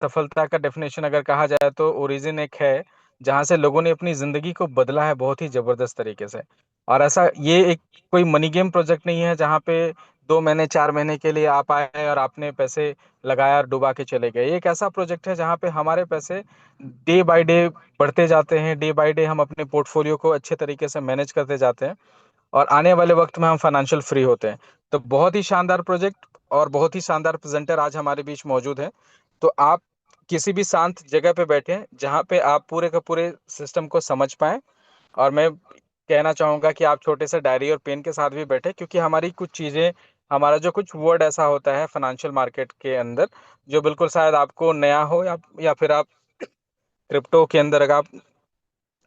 सफलता का डेफिनेशन अगर कहा जाए तो ओरिजिन एक है जहां से लोगों ने अपनी जिंदगी को बदला है बहुत ही जबरदस्त तरीके से। और ऐसा ये एक कोई मनी गेम प्रोजेक्ट नहीं है जहां पे 2 महीने 4 महीने के लिए आप आए और आपने पैसे लगाया और डुबा के चले गए। ये एक ऐसा प्रोजेक्ट है जहां पे हमारे पैसे डे बाय डे बढ़ते जाते हैं। डे बाय डे हम अपने पोर्टफोलियो को अच्छे तरीके से मैनेज करते जाते हैं और आने वाले वक्त में हम फाइनेंशियल फ्री होते हैं। तो बहुत ही शानदार प्रोजेक्ट और बहुत ही शानदार प्रेजेंटर आज हमारे बीच मौजूद है। तो आप किसी भी शांत जगह पे बैठे जहाँ पे आप पूरे का पूरे सिस्टम को समझ पाए। और मैं कहना चाहूंगा कि आप छोटे से डायरी और पेन के साथ भी बैठे, क्योंकि हमारी कुछ चीजें, हमारा जो कुछ वर्ड ऐसा होता है फाइनेंशियल मार्केट के अंदर जो बिल्कुल शायद आपको नया हो, या फिर आप क्रिप्टो के अंदर अगर आप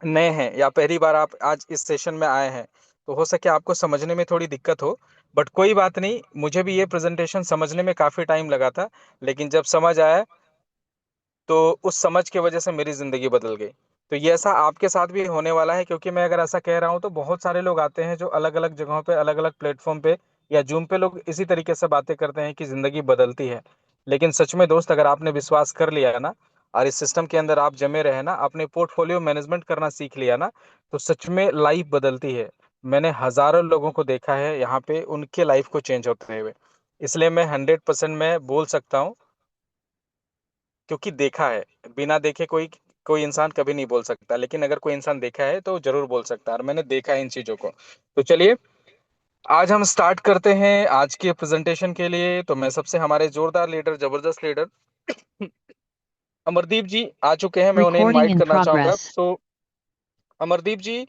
नए हैं या पहली बार आप आज इस सेशन में आए हैं तो हो सके आपको समझने में थोड़ी दिक्कत हो। बट कोई बात नहीं, मुझे भी ये प्रेजेंटेशन समझने में काफ़ी टाइम लगा था, लेकिन जब समझ आया तो उस समझ की वजह से मेरी ज़िंदगी बदल गई। तो ये ऐसा आपके साथ भी होने वाला है, क्योंकि मैं अगर ऐसा कह रहा हूँ तो बहुत सारे लोग आते हैं जो अलग अलग जगहों पे, अलग अलग प्लेटफॉर्म पे या जूम पे लोग इसी तरीके से बातें करते हैं कि ज़िंदगी बदलती है। लेकिन सच में दोस्त, अगर आपने विश्वास कर लिया ना और इस सिस्टम के अंदर आप जमे रहे ना, अपने पोर्टफोलियो मैनेजमेंट करना सीख लिया ना, तो सच में लाइफ बदलती है। मैंने हजारों लोगों को देखा है यहाँ पे, उनके लाइफ को चेंज होते हुए। इसलिए मैं 100% में बोल सकता हूँ, क्योंकि देखा है। बिना देखे कोई कोई इंसान कभी नहीं बोल सकता, लेकिन अगर कोई इंसान देखा है तो जरूर बोल सकता है, और मैंने देखा है इन चीजों को। तो चलिए, आज हम स्टार्ट करते हैं आज के प्रेजेंटेशन के लिए। तो मैं सबसे हमारे जोरदार लीडर, जबरदस्त लीडर अमरदीप जी आ चुके हैं, मैं उन्हें Recording इनवाइट in करना चाहूंगा। progress. सो अमरदीप जी,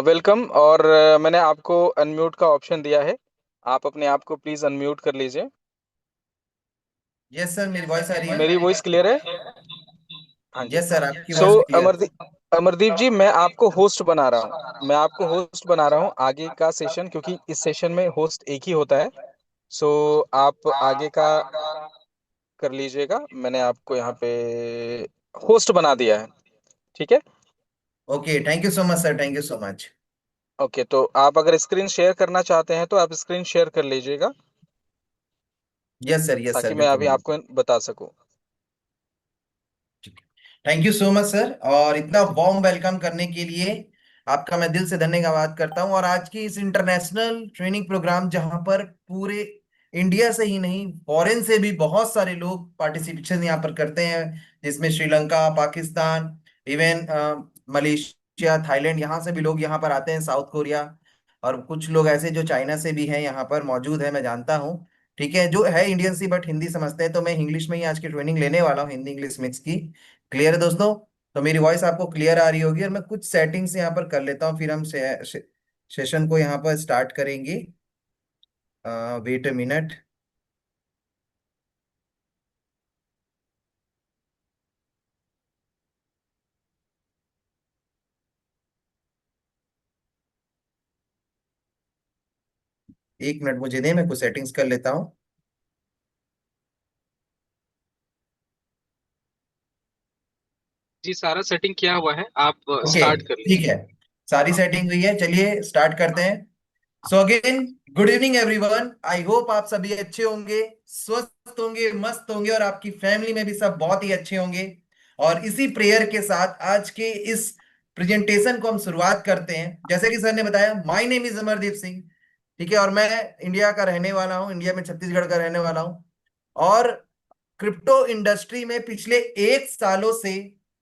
वेलकम। और मैंने आपको अनम्यूट का ऑप्शन दिया है, आप अपने आप को प्लीज अनम्यूट कर लीजिए। यस सर, मेरी वॉइस आ रही है। मेरी वॉइस क्लियर है? हाँ जी। यस सर, आपकी सो वॉइस क्लियर। अमरदीप जी, मैं आपको होस्ट बना रहा हूँ, मैं आपको होस्ट बना रहा हूँ आगे का सेशन, क्योंकि इस सेशन में होस्ट एक ही होता है। सो आप आगे का कर लीजिएगा, मैंने आपको यहाँ पे होस्ट बना दिया है। ठीक है। Okay, thank you so much sir, thank you so much. Okay, तो आप अगर स्क्रीन शेयर करना चाहते हैं तो आप स्क्रीन शेयर कर लीजिएगा, यस सर, ताकि मैं बिल्कुल अभी बिल्कुल। आपको बता सकूं। Thank you so much sir, और इतना वार्म वेलकम करने के लिए आपका मैं दिल से धन्यवाद करता हूं। और आज की इस इंटरनेशनल ट्रेनिंग प्रोग्राम, जहां पर पूरे इंडिया से ही नहीं, फॉरेन से भी बहुत सारे लोग पार्टिसिपेशन यहाँ पर करते हैं, जिसमें Sri Lanka, Pakistan, even Malaysia, Thailand, यहाँ से भी लोग यहाँ पर आते हैं, साउथ कोरिया, और कुछ लोग ऐसे जो चाइना से भी हैं यहाँ पर मौजूद है, मैं जानता हूँ। ठीक है, जो है इंडियन सी बट हिंदी समझते हैं, तो मैं इंग्लिश में ही आज की ट्रेनिंग लेने वाला हूँ, हिंदी इंग्लिश मिक्स की। क्लियर है दोस्तों? तो मेरी वॉइस आपको क्लियर आ रही होगी, और मैं कुछ सेटिंग्स यहाँ पर कर लेता हूँ, फिर हम सेशन को यहाँ पर स्टार्ट करेंगे। Wait a minute. एक मिनट मुझे दे, मैं कुछ सेटिंग्स कर लेता हूँ। जी, सारा सेटिंग किया हुआ है, आप ओके, स्टार्ट कर ठीक लीजिए। है, सारी सेटिंग हुई है, चलिए स्टार्ट करते हैं। So again, good evening everyone, I hope आप सभी अच्छे होंगे, स्वस्थ होंगे, मस्त होंगे, और आपकी फैमिली में भी सब बहुत ही अच्छे होंगे। और इसी प्रेयर के साथ आज के इस प्रेजेंटेशन को हम शुरुआत करते हैं। जैसे कि सर ने बताया, my name is Amardeep Singh. ठीक है, और मैं इंडिया का रहने वाला हूँ, इंडिया में छत्तीसगढ़ का रहने वाला हूँ। और क्रिप्टो इंडस्ट्री में पिछले 1 सालों से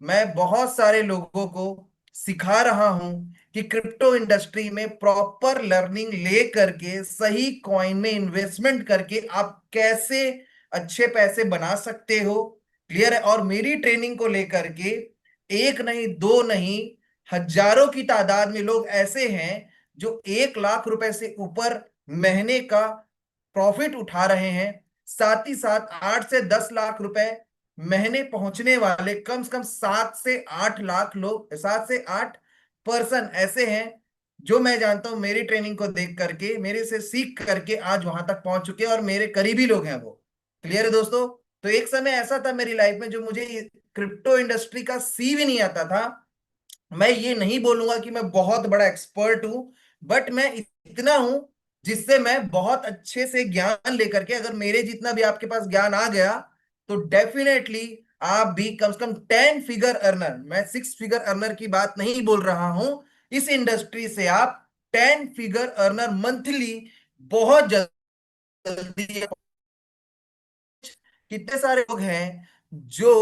मैं बहुत सारे लोगों को सिखा रहा हूं कि क्रिप्टो इंडस्ट्री में प्रॉपर लर्निंग ले करके सही कॉइन में इन्वेस्टमेंट करके आप कैसे अच्छे पैसे बना सकते हो। क्लियर है? और मेरी ट्रेनिंग को लेकर के एक नहीं, दो नहीं, हजारों की तादाद में लोग ऐसे हैं जो 1 लाख रुपए से ऊपर महीने का प्रॉफिट उठा रहे हैं। साथ ही साथ 8 से 10 लाख रुपए महीने पहुंचने वाले कम से कम 7 से 8 लाख लोग, 7 से 8 पर्सन ऐसे हैं जो मैं जानता हूं, मेरी ट्रेनिंग को देख करके, मेरे से सीख करके आज वहां तक पहुंच चुके हैं, और मेरे करीबी लोग हैं वो। क्लियर है दोस्तों? तो एक समय ऐसा था मेरी लाइफ में, जो मुझे क्रिप्टो इंडस्ट्री का सी भी नहीं आता था। मैं ये नहीं बोलूंगा कि मैं बहुत बड़ा एक्सपर्ट हूं, बट मैं इतना हूं जिससे मैं बहुत अच्छे से ज्ञान लेकर के, अगर मेरे जितना भी आपके पास ज्ञान आ गया, तो डेफिनेटली आप भी कम से कम 10 फिगर अर्नर, मैं 6 फिगर अर्नर की बात नहीं बोल रहा हूं, इस इंडस्ट्री से आप 10 फिगर अर्नर मंथली बहुत जल्दी। कितने सारे लोग हैं जो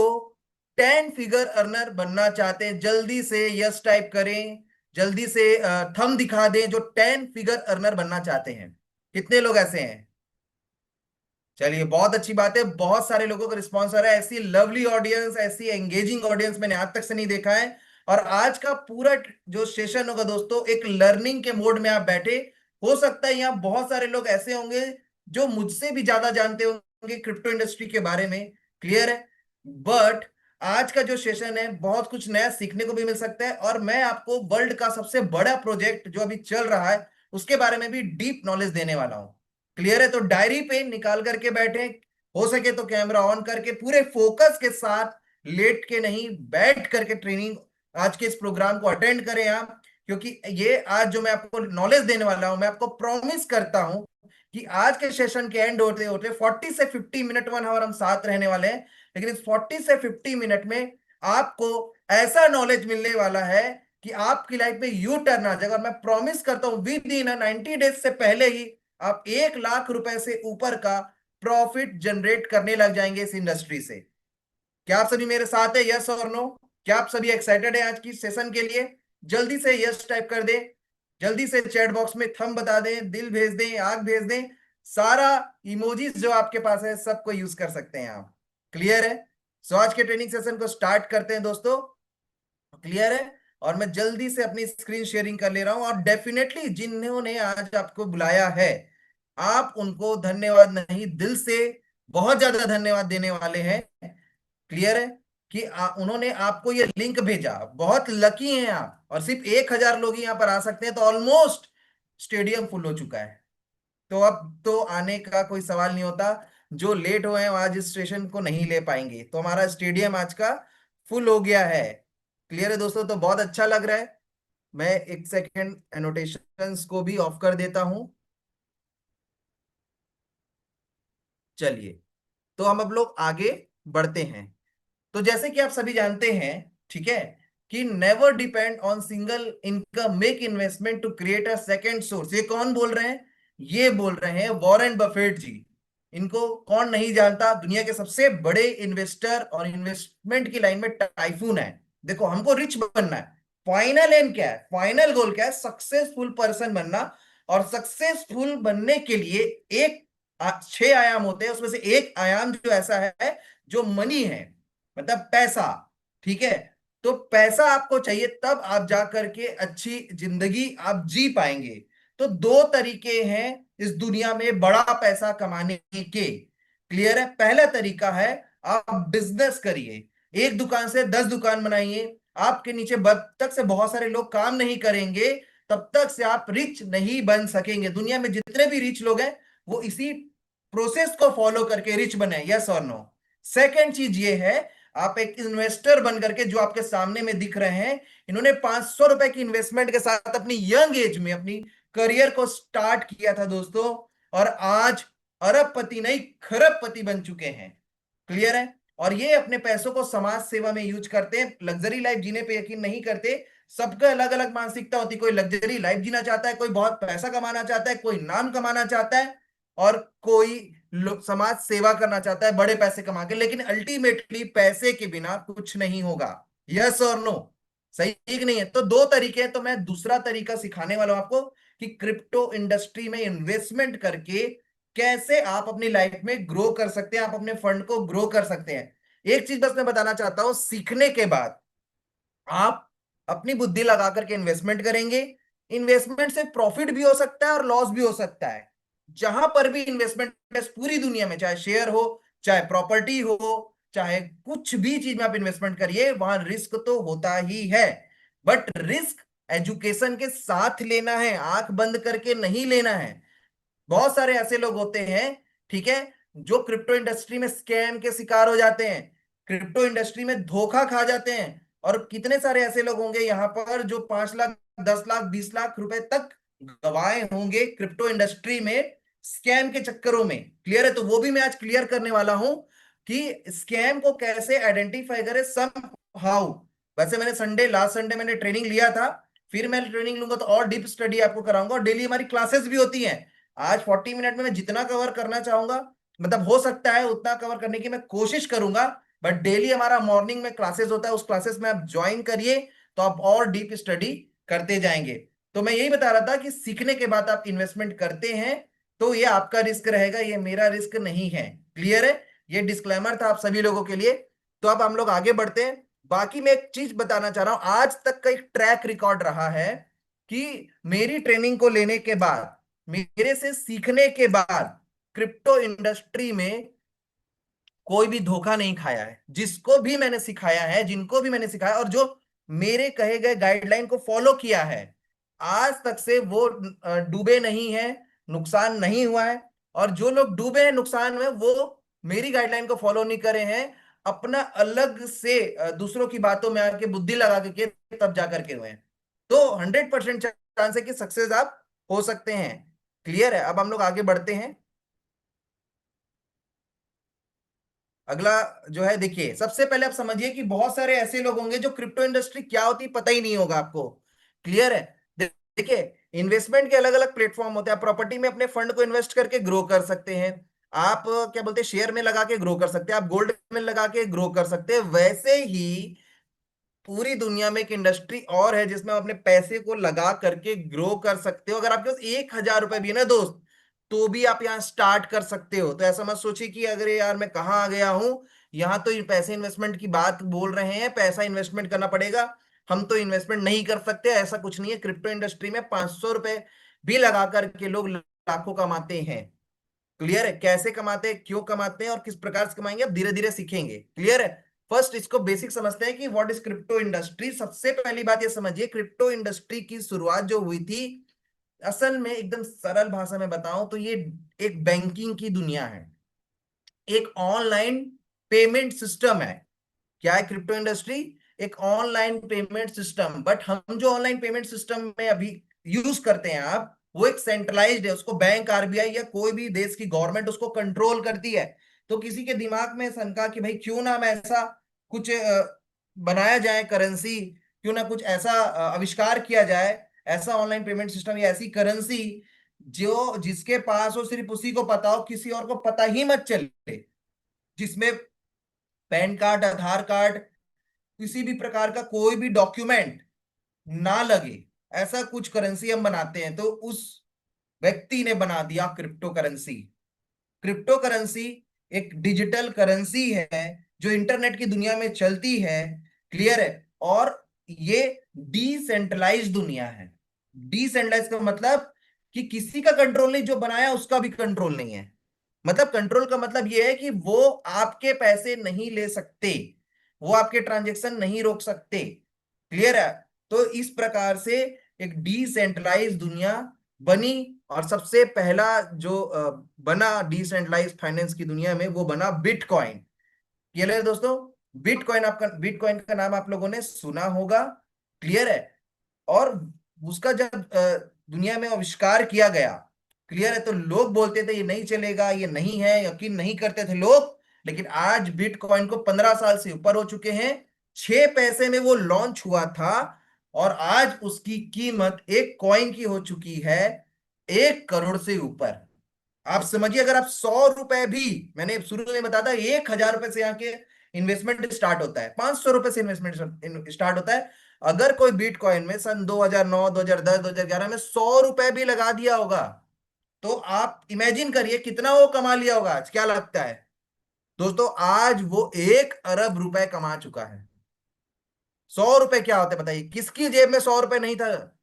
10 फिगर अर्नर बनना चाहते हैं? जल्दी से यस टाइप करें, जल्दी से थंब दिखा दें जो 10 फिगर अर्नर बनना चाहते हैं। कितने लोग ऐसे हैं? चलिए, बहुत अच्छी बात है, बहुत सारे लोगों का रिस्पॉन्स आ रहा है। ऐसी लवली ऑडियंस, ऐसी एंगेजिंग ऑडियंस मैंने आज तक से नहीं देखा है। और आज का पूरा जो सेशन होगा दोस्तों, एक लर्निंग के मोड में आप बैठे, हो सकता है यहाँ बहुत सारे लोग ऐसे होंगे जो मुझसे भी ज्यादा जानते होंगे क्रिप्टो इंडस्ट्री के बारे में। क्लियर है? बट आज का जो सेशन है, बहुत कुछ नया सीखने को भी मिल सकता है, और मैं आपको वर्ल्ड का सबसे बड़ा प्रोजेक्ट जो अभी चल रहा है उसके बारे में भी डीप नॉलेज देने वाला हूं। क्लियर है? तो डायरी पेन निकाल करके बैठे, हो सके तो कैमरा ऑन करके पूरे फोकस के साथ, लेट के नहीं बैठ करके ट्रेनिंग आज के इस प्रोग्राम को अटेंड करें आप। क्योंकि ये आज जो मैं आपको नॉलेज देने वाला हूं, मैं आपको प्रॉमिस करता हूं कि आज के सेशन के एंड होते होते 40 से 50 मिनट, 1 आवर हम साथ रहने वाले हैं, लेकिन इस 40 से 50 मिनट में आपको ऐसा नॉलेज मिलने वाला है कि आपकी लाइफ में यू टर्न आ जाएगा। और मैं प्रॉमिस करता हूं विद इन 90 डेज से पहले ही आप 1 लाख रुपए से ऊपर का प्रॉफिट जनरेट करने लग जाएंगे इस इंडस्ट्री से। क्या आप सभी मेरे साथ है? यस और नो? क्या आप सभी एक्साइटेड है आज की सेशन के लिए? जल्दी से यस टाइप कर दें, जल्दी से चैट बॉक्स में थंब बता दें, दिल भेज दें, आग भेज दें, सारा इमोजीज जो आपके पास है सबको यूज कर सकते हैं आप। क्लियर है? सो आज के ट्रेनिंग सेशन को स्टार्ट करते हैं दोस्तों। क्लियर है? और मैं जल्दी से अपनी स्क्रीन शेयरिंग कर ले रहा हूं, और डेफिनेटली जिन्होंने आज आपको बुलाया है, आप उनको धन्यवाद नहीं, दिल से बहुत ज्यादा धन्यवाद देने वाले हैं। क्लियर है? कि उन्होंने आपको ये लिंक भेजा, बहुत लकी हैं आप। और सिर्फ 1,000 लोग ही यहाँ पर आ सकते हैं, तो ऑलमोस्ट स्टेडियम फुल हो चुका है। तो अब तो आने का कोई सवाल नहीं होता। जो लेट हुए हैं वो आज इस स्टेशन को नहीं ले पाएंगे, तो हमारा स्टेडियम आज का फुल हो गया है। क्लियर है दोस्तों? तो बहुत अच्छा लग रहा है। मैं एक सेकेंड एनोटेशंस को भी ऑफ कर देता हूं। चलिए, तो हम अब लोग आगे बढ़ते हैं। तो जैसे कि आप सभी जानते हैं, ठीक है, कि never depend on single income, make investment to create a second source. ये कौन बोल रहे हैं? ये बोल रहे हैं वॉरेन बफेट जी। इनको कौन नहीं जानता? दुनिया के सबसे बड़े इन्वेस्टर और इन्वेस्टमेंट की लाइन में टाइफून है। देखो, हमको रिच बनना है, फाइनल एम क्या है, फाइनल गोल क्या है? सक्सेसफुल पर्सन बनना। और सक्सेसफुल बनने के लिए एक 6 आयाम होते हैं, उसमें से एक आयाम जो ऐसा है जो मनी है, मतलब पैसा। ठीक है? तो पैसा आपको चाहिए, तब आप जा करके अच्छी जिंदगी आप जी पाएंगे। तो 2 तरीके हैं इस दुनिया में बड़ा पैसा कमाने के। क्लियर है? पहला तरीका है, आप बिजनेस करिए, एक दुकान से 10 दुकान बनाइए। आपके नीचे जब तक से बहुत सारे लोग काम नहीं करेंगे, तब तक से आप रिच नहीं बन सकेंगे। दुनिया में जितने भी रिच लोग हैं, वो इसी प्रोसेस को फॉलो करके रिच बने। यस और नो? सेकेंड चीज ये है, आप एक इन्वेस्टर बन करके, जो आपके सामने में दिख रहे हैं, इन्होंने 500 रुपए की इन्वेस्टमेंट के साथ अपनी यंग एज में अपनी करियर को स्टार्ट किया था दोस्तों, और आज अरबपति नहीं खरबपति बन चुके हैं। क्लियर है? और ये अपने पैसों को समाज सेवा में यूज करते हैं, लग्जरी लाइफ जीने पे यकीन नहीं करते। सबका अलग अलग मानसिकता होती है, कोई लग्जरी लाइफ जीना चाहता है, कोई बहुत पैसा कमाना चाहता है, कोई नाम कमाना चाहता है, और कोई समाज सेवा करना चाहता है बड़े पैसे कमा के। लेकिन अल्टीमेटली पैसे के बिना कुछ नहीं होगा। यस और नो? सही कि नहीं है? तो 2 तरीके हैं, तो मैं दूसरा तरीका सिखाने वाला हूं आपको, कि क्रिप्टो इंडस्ट्री में इन्वेस्टमेंट करके कैसे आप अपनी लाइफ में ग्रो कर सकते हैं, आप अपने फंड को ग्रो कर सकते हैं। एक चीज बस मैं बताना चाहता हूं, सीखने के बाद आप अपनी बुद्धि लगा करके इन्वेस्टमेंट करेंगे, इन्वेस्टमेंट से प्रॉफिट भी हो सकता है और लॉस भी हो सकता है। जहां पर भी इन्वेस्टमेंट पूरी दुनिया में, चाहे शेयर हो, चाहे प्रॉपर्टी हो, चाहे कुछ भी चीज में आप इन्वेस्टमेंट करिए, वहां रिस्क तो होता ही है। बट रिस्क एजुकेशन के साथ लेना है, आंख बंद करके नहीं लेना है। बहुत सारे ऐसे लोग होते हैं, ठीक है, जो क्रिप्टो इंडस्ट्री में स्कैम के शिकार हो जाते हैं, क्रिप्टो इंडस्ट्री में धोखा खा जाते हैं। और कितने सारे ऐसे लोग होंगे यहाँ पर जो 5 लाख, 10 लाख, 20 लाख रुपए तक गवाए होंगे क्रिप्टो इंडस्ट्री में स्कैम के चक्करों में। क्लियर है? तो वो भी मैं आज क्लियर करने वाला हूं कि स्कैम को कैसे आइडेंटिफाई करे सम हाउ। वैसे मैंने लास्ट संडे मैंने ट्रेनिंग लिया था, फिर मैं ट्रेनिंग लूंगा तो और डीप स्टडी आपको कराऊंगा, और डेली हमारी क्लासेस भी होती हैं। आज 40 मिनट में मैं जितना कवर करना चाहूंगा, मतलब हो सकता है उतना कवर करने की मैं कोशिश करूंगा। बट डेली हमारा मॉर्निंग में क्लासेस होता है, उस क्लासेस में आप ज्वाइन करिए तो आप और डीप स्टडी करते जाएंगे। तो मैं यही बता रहा था कि सीखने के बाद आप इन्वेस्टमेंट करते हैं तो ये आपका रिस्क रहेगा, ये मेरा रिस्क नहीं है। क्लियर है? ये डिस्क्लेमर था आप सभी लोगों के लिए। तो अब हम लोग आगे बढ़ते हैं। बाकी मैं एक चीज बताना चाह रहा हूं, आज तक का एक ट्रैक रिकॉर्ड रहा है कि मेरी ट्रेनिंग को लेने के बाद, मेरे से सीखने के बाद क्रिप्टो इंडस्ट्री में कोई भी धोखा नहीं खाया है। जिसको भी मैंने सिखाया है, जिनको भी मैंने सिखाया, और जो मेरे कहे गए गाइडलाइन को फॉलो किया है, आज तक से वो डूबे नहीं है, नुकसान नहीं हुआ है। और जो लोग डूबे हैं नुकसान में, वो मेरी गाइडलाइन को फॉलो नहीं करे हैं, अपना अलग से दूसरों की बातों में आके बुद्धि लगा के तब जा करके हुए हैं। तो 100% चांस है कि सक्सेस आप हो सकते हैं। क्लियर है? अब हम लोग आगे बढ़ते हैं। अगला जो है, देखिए सबसे पहले आप समझिए कि बहुत सारे ऐसे लोग होंगे जो क्रिप्टो इंडस्ट्री क्या होती है पता ही नहीं होगा आपको। क्लियर है? देखिए, इन्वेस्टमेंट के अलग अलग प्लेटफॉर्म होते हैं। आप प्रॉपर्टी में अपने फंड को इन्वेस्ट करके ग्रो कर सकते हैं, आप क्या बोलते हैं शेयर में लगा के ग्रो कर सकते हैं, आप गोल्ड में लगा के ग्रो कर सकते हैं। वैसे ही पूरी दुनिया में एक इंडस्ट्री और है जिसमें आप अपने पैसे को लगा करके ग्रो कर सकते हो। अगर आपके पास 1,000 रुपए भी है ना दोस्त, तो भी आप यहाँ स्टार्ट कर सकते हो। तो ऐसा मत सोचिए कि अगर यार मैं कहाँ आ गया हूं, यहाँ तो ये पैसे इन्वेस्टमेंट की बात बोल रहे हैं, पैसा इन्वेस्टमेंट करना पड़ेगा, हम तो इन्वेस्टमेंट नहीं कर सकते। ऐसा कुछ नहीं है। क्रिप्टो इंडस्ट्री में 500 रुपए भी लगा करके लोग लाखों कमाते हैं। क्लियर है? कैसे कमाते हैं, क्यों कमाते हैं और किस प्रकार से कमाएंगे, अब धीरे धीरे सीखेंगे। क्लियर है? फर्स्ट इसको बेसिक समझते हैं कि व्हाट इज क्रिप्टो इंडस्ट्री। सबसे पहली बात ये समझिए, क्रिप्टो इंडस्ट्री की शुरुआत जो हुई थी, असल में एकदम सरल भाषा में बताऊं तो ये एक बैंकिंग की दुनिया है, एक ऑनलाइन पेमेंट सिस्टम है। क्या है क्रिप्टो इंडस्ट्री? एक ऑनलाइन पेमेंट सिस्टम। बट हम जो ऑनलाइन पेमेंट सिस्टम में अभी यूज करते हैं आप, वो एक सेंट्रलाइज्ड है, उसको बैंक, आरबीआई या कोई भी देश की गवर्नमेंट उसको कंट्रोल करती है। तो किसी के दिमाग में शंका कि भाई क्यों ना हम ऐसा कुछ बनाया जाए करेंसी, क्यों ना कुछ ऐसा आविष्कार किया जाए, ऐसा ऑनलाइन पेमेंट सिस्टम या ऐसी करेंसी जो जिसके पास हो सिर्फ उसी को पता हो, किसी और को पता ही मत चले, जिसमें पैन कार्ड, आधार कार्ड, किसी भी प्रकार का कोई भी डॉक्यूमेंट ना लगे। ऐसा कुछ करेंसी हम बनाते हैं। तो उस व्यक्ति ने बना दिया क्रिप्टो करेंसी। क्रिप्टो करेंसी एक डिजिटल करेंसी है जो इंटरनेट की दुनिया में चलती है। क्लियर है? और ये डिसेंट्रलाइज दुनिया है। डिसेंट्रलाइज का मतलब कि किसी का कंट्रोल नहीं, जो बनाया उसका भी कंट्रोल नहीं है। मतलब कंट्रोल का मतलब यह है कि वो आपके पैसे नहीं ले सकते, वो आपके ट्रांजेक्शन नहीं रोक सकते। क्लियर है? तो इस प्रकार से एक डिसेंट्रलाइज दुनिया बनी। और सबसे पहला जो बना डिसेंट्रलाइज फाइनेंस की दुनिया में, वो बना बिटकॉइन। क्लियर है दोस्तों? बिटकॉइन का नाम आप लोगों ने सुना होगा। क्लियर है? और उसका जब दुनिया में आविष्कार किया गया, क्लियर है, तो लोग बोलते थे ये नहीं चलेगा, ये नहीं है, यकीन नहीं करते थे लोग। लेकिन आज बिटकॉइन को 15 साल से ऊपर हो चुके हैं। 6 पैसे में वो लॉन्च हुआ था, और आज उसकी कीमत एक कॉइन की हो चुकी है 1 करोड़ से ऊपर। आप समझिए, अगर आप 100 रुपए भी, मैंने शुरू में बताया था 1,000 रुपए से यहाँ के इन्वेस्टमेंट स्टार्ट होता है, 500 रुपए से इन्वेस्टमेंट स्टार्ट होता है। अगर कोई बिटकॉइन में सन 2009, 2010, 2011 में 100 रुपए भी लगा दिया होगा, तो आप इमेजिन करिए कितना वो कमा लिया होगा आज। क्या लगता है दोस्तों? आज वो 1 अरब रुपए कमा चुका है। 100 रुपए क्या होते हैं बताइए? किसकी जेब में 100 रुपए नहीं था?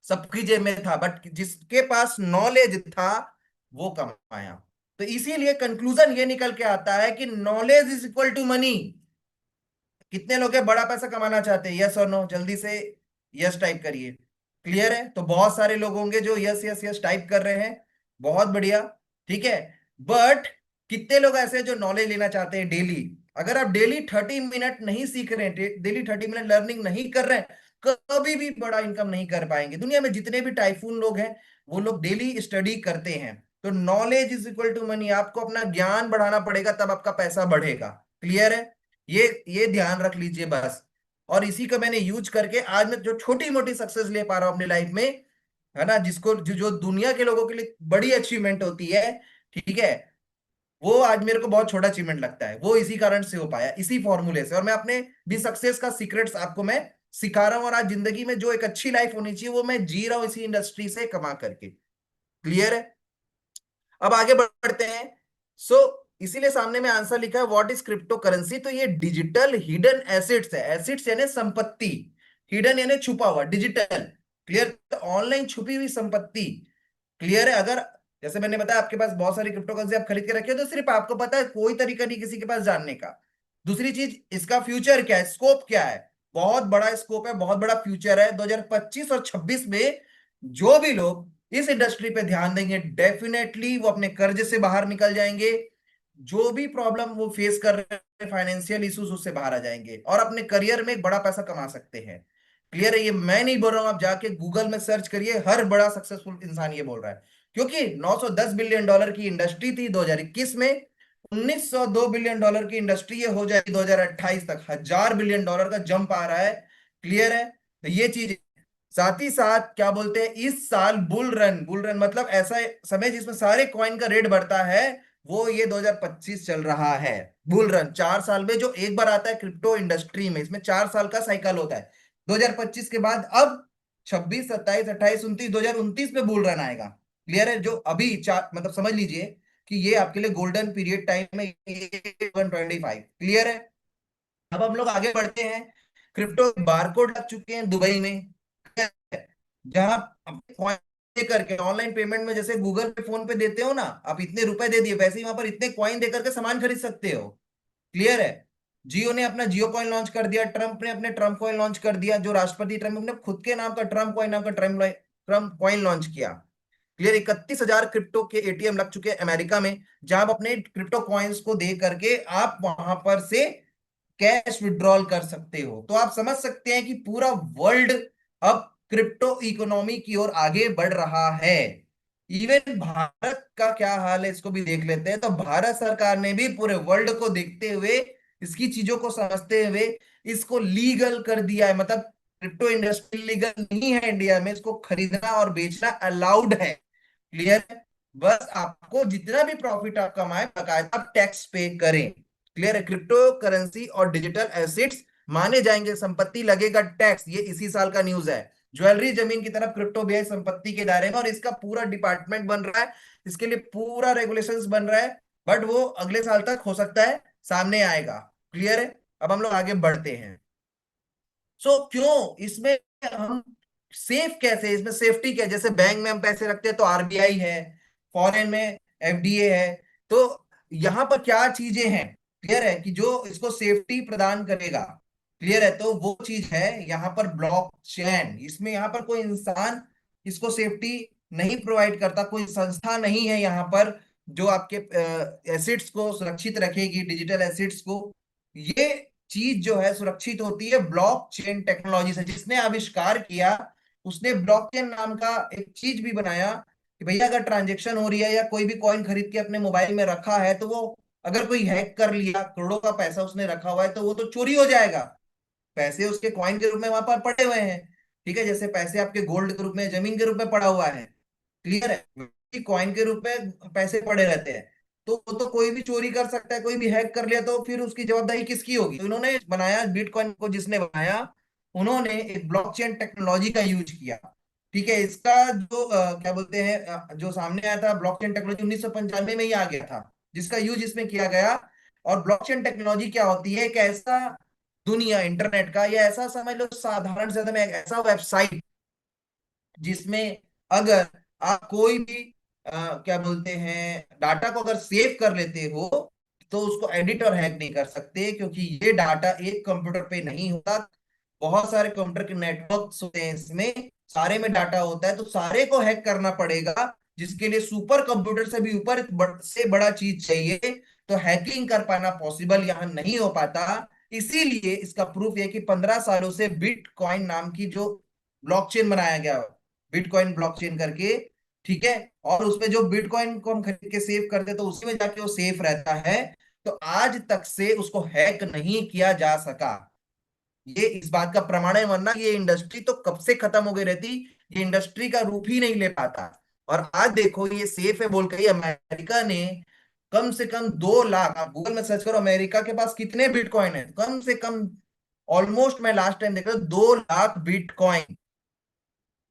सबकी जेब में था, बट जिसके पास नॉलेज था वो कमाया। तो इसीलिए कंक्लूजन ये निकल के आता है कि knowledge is equal to money. कितने लोग हैं बड़ा पैसा कमाना चाहते हैं? यस और नो, जल्दी से यस टाइप करिए। क्लियर है? तो बहुत सारे लोग होंगे जो यस यस यस टाइप कर रहे हैं। बहुत बढ़िया। ठीक है। बट कितने लोग ऐसे हैं जो नॉलेज लेना चाहते हैं डेली? अगर आप डेली 30 मिनट नहीं सीख रहे हैं, डेली 30 मिनट लर्निंग नहीं कर रहे हैं, कभी भी बड़ा इनकम नहीं कर पाएंगे। दुनिया में जितने भी टाइफून लोग हैं, वो लोग डेली स्टडी करते हैं। तो knowledge is equal to money, आपको अपना ज्ञान बढ़ाना पड़ेगा तब आपका पैसा बढ़ेगा। क्लियर है? ये ध्यान रख लीजिए बस। और इसी को मैंने यूज करके आज मैं जो छोटी मोटी सक्सेस ले पा रहा हूं अपनी लाइफ में, है ना, जिसको जो दुनिया के लोगों के लिए बड़ी अचीवमेंट होती है, ठीक है, वो आज मेरे को बहुत छोटा अचीवमेंट लगता है। वो इसी कारण से हो पाया, इसी फॉर्मूले से। और मैं अपने भी सक्सेस का सीक्रेट्स आपको मैं सिखा रहा हूं, और आज जिंदगी में जो एक अच्छी लाइफ होनी चाहिए वो मैं जी रहा हूं इसी इंडस्ट्री से कमा करके। क्लियर है? अब आगे बढ़ते हैं। सो इसीलिए सामने में आंसर लिखा है व्हाट इज क्रिप्टो करेंसी। तो ये डिजिटल हिडन एसेट्स है। एसेट्स यानी संपत्ति, हिडन यानी छुपा हुआ, डिजिटल। क्लियर? तो ऑनलाइन छुपी हुई संपत्ति। क्लियर है? अगर जैसे मैंने बताया आपके पास बहुत सारी क्रिप्टो करेंसी आप खरीद के रखे हो, तो सिर्फ आपको पता है, कोई तरीका नहीं किसी के पास जानने का। दूसरी चीज, इसका फ्यूचर क्या है, स्कोप क्या है। बहुत बड़ा स्कोप है, बहुत बड़ा फ्यूचर है। 2025 और 26 में जो भी लोग इस इंडस्ट्री पे ध्यान देंगे, डेफिनेटली वो अपने कर्ज से बाहर निकल जाएंगे। जो भी प्रॉब्लम वो फेस कर रहे हैं, फाइनेंशियल इश्यूज, उससे बाहर आ जाएंगे और अपने करियर में एक बड़ा पैसा कमा सकते हैं। क्लियर है? ये मैं नहीं बोल रहा हूं, आप जाके गूगल में सर्च करिए, हर बड़ा सक्सेसफुल इंसान ये बोल रहा है। क्योंकि 910 बिलियन डॉलर की इंडस्ट्री थी 2021 में, 1902 बिलियन डॉलर की इंडस्ट्री ये हो जाएगी 2028 तक। 1000 बिलियन डॉलर का जंप आ रहा है। क्लियर है? तो ये चीज, साथ ही साथ क्या बोलते हैं, इस साल बुल रन मतलब ऐसा समय जिसमें सारे कॉइन का रेट बढ़ता है, वो ये 2025 चल रहा है। बुल रन 4 साल में जो एक बार आता है क्रिप्टो इंडस्ट्री में, इसमें 4 साल का साइकिल होता है। 2025 के बाद अब 26, 27, 28, 29, 2029 में बुल रन आएगा। क्लियर है? जो अभी चार मतलब समझ लीजिए कि ये आपके लिए गोल्डन पीरियड टाइम है, 125। क्लियर है? अब हम लोग आगे बढ़ते हैं। क्रिप्टो बारकोड लग चुके हैं दुबई में, जहां कॉइन दे करके ऑनलाइन पेमेंट में, जैसे गूगल पे फोन पे देते हो ना, आप इतने रुपए दे दिए, वैसे ही वहां पर इतने कॉइन दे करके सामान खरीद सकते हो। क्लियर है? जियो ने अपना जियो कॉइन लॉन्च कर दिया, ट्रम्प ने अपने ट्रम्प कॉइन लॉन्च कर दिया, जो राष्ट्रपति ट्रम्प ने खुद के नाम का ट्रम्प कॉइन नाम का ट्रम्प कॉइन लॉन्च किया। क्लियर? 31,000 क्रिप्टो के एटीएम लग चुके हैं अमेरिका में, जहां आप अपने क्रिप्टो कॉइन्स को दे करके आप वहां पर से कैश विड्रॉल कर सकते हो। तो आप समझ सकते हैं कि पूरा वर्ल्ड अब क्रिप्टो इकोनॉमी की ओर आगे बढ़ रहा है। इवन भारत का क्या हाल है इसको भी देख लेते हैं। तो भारत सरकार ने भी पूरे वर्ल्ड को देखते हुए, इसकी चीजों को समझते हुए इसको लीगल कर दिया है। मतलब क्रिप्टो इंडस्ट्री लीगल नहीं है इंडिया में, इसको खरीदना और बेचना अलाउड है। क्लियर है? बस आपको जितना भी प्रॉफिट आप कमाए, बकायदा आप टैक्स पे करें। क्लियर है? क्रिप्टो करेंसी और डिजिटल एसेट्स माने जाएंगे संपत्ति, लगेगा टैक्स। ये इसी साल का न्यूज है। ज्वेलरी जमीन की तरफ क्रिप्टो भी है संपत्ति के दायरे में, और इसका पूरा डिपार्टमेंट बन रहा है, इसके लिए पूरा रेगुलेशंस बन रहा है। बट वो अगले साल तक हो सकता है सामने आएगा। क्लियर है? अब हम लोग आगे बढ़ते हैं। क्यों इसमें हम सेफ कैसे, इसमें सेफ्टी क्या है? जैसे बैंक में हम पैसे रखते हैं तो आरबीआई है, फॉरेन में एफडीए है। तो यहां पर क्या चीजें हैं, क्लियर है, कि जो इसको सेफ्टी प्रदान करेगा। क्लियर है? तो वो चीज है यहाँ पर ब्लॉकचेन। इसमें यहाँ पर कोई इंसान इसको सेफ्टी नहीं प्रोवाइड करता, कोई संस्था नहीं है यहाँ पर जो आपके एसिड्स को सुरक्षित रखेगी, डिजिटल एसिड्स को। ये चीज जो है सुरक्षित होती है ब्लॉकचेन टेक्नोलॉजी से। जिसने आविष्कार किया, उसने ब्लॉकचेन नाम का एक चीज भी बनाया कि भैया अगर ट्रांजेक्शन हो रही है या कोई भी कॉइन खरीद के अपने मोबाइल में रखा है, तो वो अगर कोई हैक कर लिया, करोड़ों का पैसा उसने रखा हुआ है, तो वो तो चोरी हो जाएगा। पैसे उसके कॉइन के रूप में वहां पर पड़े हुए हैं। ठीक है? जैसे पैसे आपके गोल्ड के रूप में, जमीन के रूप में पड़ा हुआ है। क्लियर है? कॉइन के रूप में पैसे पड़े रहते हैं। तो वो तो कोई भी चोरी कर सकता है, कोई भी हैक कर लिया, तो फिर उसकी जवाबदारी किसकी होगी? तो इन्होंने बनाया, बिटकॉइन को जिसने बनाया, उन्होंने एक ब्लॉकचेन टेक्नोलॉजी का यूज किया। ठीक है? इसका जो क्या बोलते हैं, जो सामने आया था ब्लॉकचेन टेक्नोलॉजी 1995 में ही आ गया था, जिसका यूज इसमें किया गया। और ब्लॉकचेन टेक्नोलॉजी क्या होती है? एक ऐसा दुनिया इंटरनेट का, या ऐसा समझ लो साधारण से में एक ऐसा वेबसाइट, जिसमें अगर आप कोई भी क्या बोलते हैं डाटा को अगर सेव कर लेते हो, तो उसको एडिट और हैक नहीं कर सकते, क्योंकि ये डाटा एक कंप्यूटर पे नहीं होता। बहुत सारे कंप्यूटर के नेटवर्क्स होते हैं, इसमें सारे में डाटा होता है, तो सारे को हैक करना पड़ेगा, जिसके लिए सुपर कंप्यूटर से भी ऊपर से बड़ा चीज चाहिए। तो हैकिंग कर पाना पॉसिबल यहां नहीं हो पाता। इसीलिए इसका प्रूफ है कि 15 सालों से बिटकॉइन नाम की जो ब्लॉकचेन बनाया गया, बिटकॉइन ब्लॉकचेन करके, ठीक है, और उसमें जो बिटकॉइन को हम खरीद के सेव करते तो उसी में जाके वो सेफ रहता है। तो आज तक से उसको हैक नहीं किया जा सका। ये इस बात का प्रमाण है, वरना ये इंडस्ट्री तो कब से खत्म हो गई रहती। ये इंडस्ट्री का रूप ही नहीं ले पाता। और आज देखो ये सेफ है बोल के ही अमेरिका ने कम से कम 2 लाख, आप गूगल में सर्च करो अमेरिका के पास कितने बिटकॉइन है, कम से कम ऑलमोस्ट मैं लास्ट टाइम देख रहा 2 लाख बिटकॉइन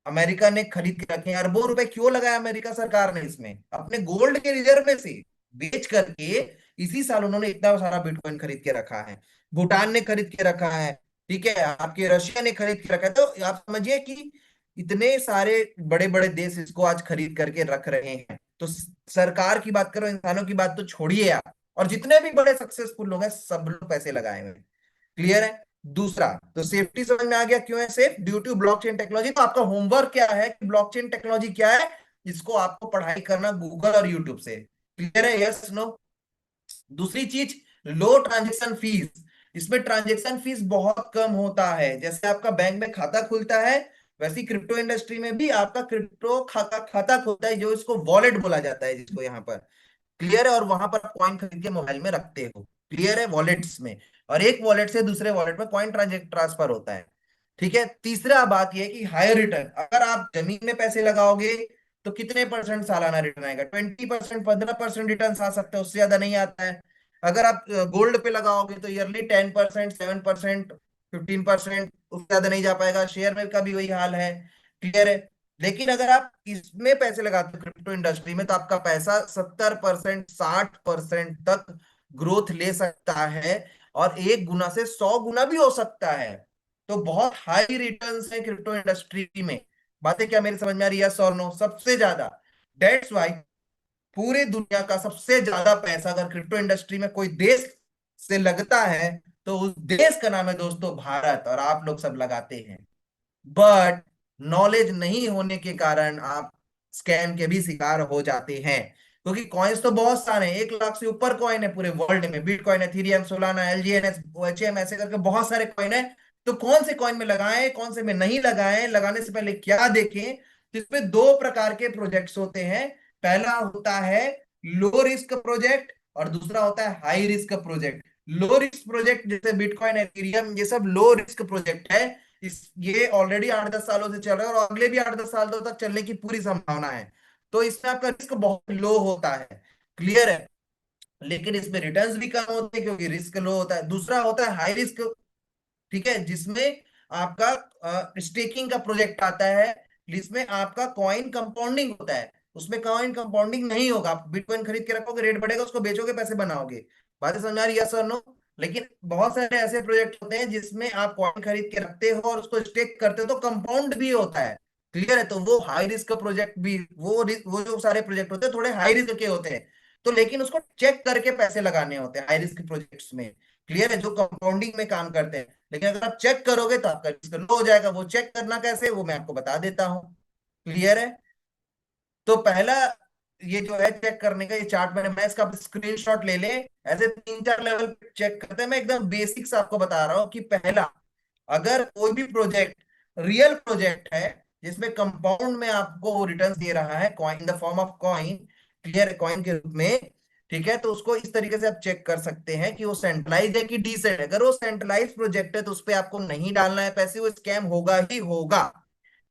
अमेरिका ने खरीद के रखे हैं। अरबों रुपए क्यों लगाया अमेरिका सरकार ने इसमें, अपने गोल्ड के रिजर्व में से बेच करके इसी साल उन्होंने इतना सारा बिटकॉइन खरीद के रखा है। भूटान ने खरीद के रखा है, ठीक है, आपके रशिया ने खरीद के रखा है। तो आप समझिए कि इतने सारे बड़े बड़े देश इसको आज खरीद करके रख रहे हैं। तो सरकार की बात करो, इंसानों की बात तो छोड़िए आप, और जितने भी बड़े सक्सेसफुल लोग हैं सब लोग पैसे लगाए हुए हैं। क्लियर है। दूसरा, तो सेफ्टी समझ में आ गया क्यों है safe, due to blockchain technology. तो आपका होमवर्क क्या है कि ब्लॉकचेन टेक्नोलॉजी क्या है, इसको आपको पढ़ाई करना गूगल और यूट्यूब से। क्लियर है, यस नो। दूसरी चीज, लो ट्रांजेक्शन फीस। इसमें ट्रांजेक्शन फीस बहुत कम होता है। जैसे आपका बैंक में खाता खुलता है, वैसे क्रिप्टो इंडस्ट्री में भी आपका क्रिप्टो खाता खाता खुलता है, जो इसको वॉलेट बोला जाता है जिसको यहाँ पर। क्लियर है, और वहां पर कॉइन खरीद के मोबाइल में रखते हो। क्लियर है, वॉलेट्स में। और एक वॉलेट से दूसरे वॉलेट में कॉइन ट्रांसफर होता है। ठीक है। तीसरा बात यह है कि हायर रिटर्न, अगर आप जमीन में पैसे लगाओगे तो कितने परसेंट सालाना रिटर्न आएगा, 20%, 15% रिटर्न आ सकता है, उससे ज्यादा नहीं आता है। अगर आप गोल्ड पे लगाओगे तो ईयरली 10%, 7%, 15%, उससे ज्यादा नहीं जा पाएगा। शेयर में का भी वही हाल है। क्लियर है। लेकिन अगर आप इसमें पैसे लगाते हो क्रिप्टो इंडस्ट्री में, तो आपका पैसा 70%, 60% तक ग्रोथ ले सकता है, और 1 गुना से 100 गुना भी हो सकता है। तो बहुत हाई रिटर्न्स है क्रिप्टो इंडस्ट्री में। बातें क्या मेरी समझ में आ रही है, यस और नो, सबसे ज्यादा। डेट्स वाई पूरे दुनिया का सबसे ज्यादा पैसा अगर क्रिप्टो इंडस्ट्री में कोई देश से लगता है, तो उस देश का नाम है दोस्तों भारत, और आप लोग सब लगाते हैं। बट नॉलेज नहीं होने के कारण आप स्कैम के भी शिकार हो जाते हैं। क्योंकि कॉइन्स तो बहुत सारे हैं, 1 लाख से ऊपर कॉइन है पूरे वर्ल्ड में, बिटकॉइन, एथीरियम, सोलाना, एलजीएनएस, ओएचएम, ऐसे करके बहुत सारे कॉइन है। तो कौन से कॉइन में लगाएं, कौन से में नहीं लगाएं, लगाने से पहले क्या देखें। तो इसमें 2 प्रकार के प्रोजेक्ट्स होते हैं। पहला होता है लो रिस्क प्रोजेक्ट, और दूसरा होता है high risk project. Low risk project जैसे बिटकॉइन, एथीरियम, ये सब लो रिस्क प्रोजेक्ट है। ये ऑलरेडी 8-10 सालों से चल रहा है, और अगले भी 8-10 साल तक चलने की पूरी संभावना है। तो इसमें आपका रिस्क बहुत लो होता है। क्लियर है। लेकिन इसमें रिटर्न्स भी कम होते हैं क्योंकि रिस्क लो होता है। दूसरा होता है हाई रिस्क, ठीक है, जिसमें आपका स्टेकिंग का प्रोजेक्ट आता है, जिसमें आपका कॉइन कंपाउंडिंग होता है। उसमें कॉइन कंपाउंडिंग नहीं होगा, आप बिटकॉइन खरीद के रखोगे, रेट बढ़ेगा, उसको बेचोगे, पैसे बनाओगे। बातें समझ आ रही है, यस और नो। लेकिन बहुत सारे ऐसे प्रोजेक्ट होते हैं जिसमें आप कॉइन खरीद के रखते हो और उसको स्टेक करते हो, तो कंपाउंड भी होता है। क्लियर है। तो वो हाई रिस्क प्रोजेक्ट भी, वो जो सारे प्रोजेक्ट होते हैं थोड़े हाई रिस्क के होते हैं। तो लेकिन उसको चेक करके पैसे लगाने होते हैं हाई रिस्क प्रोजेक्ट्स में। क्लियर है, जो कंपाउंडिंग में काम करते हैं। लेकिन अगर आप चेक करोगे तो आपका रिस्क लो हो जाएगा। वो चेक करना कैसे, वो मैं आपको बता देता हूं। क्लियर है। तो पहला ये जो है चेक करने का, ये चार्ट मैं इसका स्क्रीनशॉट ले लें। ऐसे 3-4 लेवल पे चेक करते हैं। मैं एकदम बेसिक्स आपको बता रहा हूं कि पहला, अगर कोई भी प्रोजेक्ट रियल प्रोजेक्ट है जिसमें कंपाउंड में आपको रिटर्न दे रहा है, coin in the form of coin, clear, coin के रूप में, ठीक है, तो उसको इस तरीके से आप चेक कर सकते हैं कि वो सेंट्रलाइज है कि डिसेंट। अगर वो सेंट्रलाइज प्रोजेक्ट है तो उस पर आपको नहीं डालना है पैसे, वो स्कैम होगा ही होगा।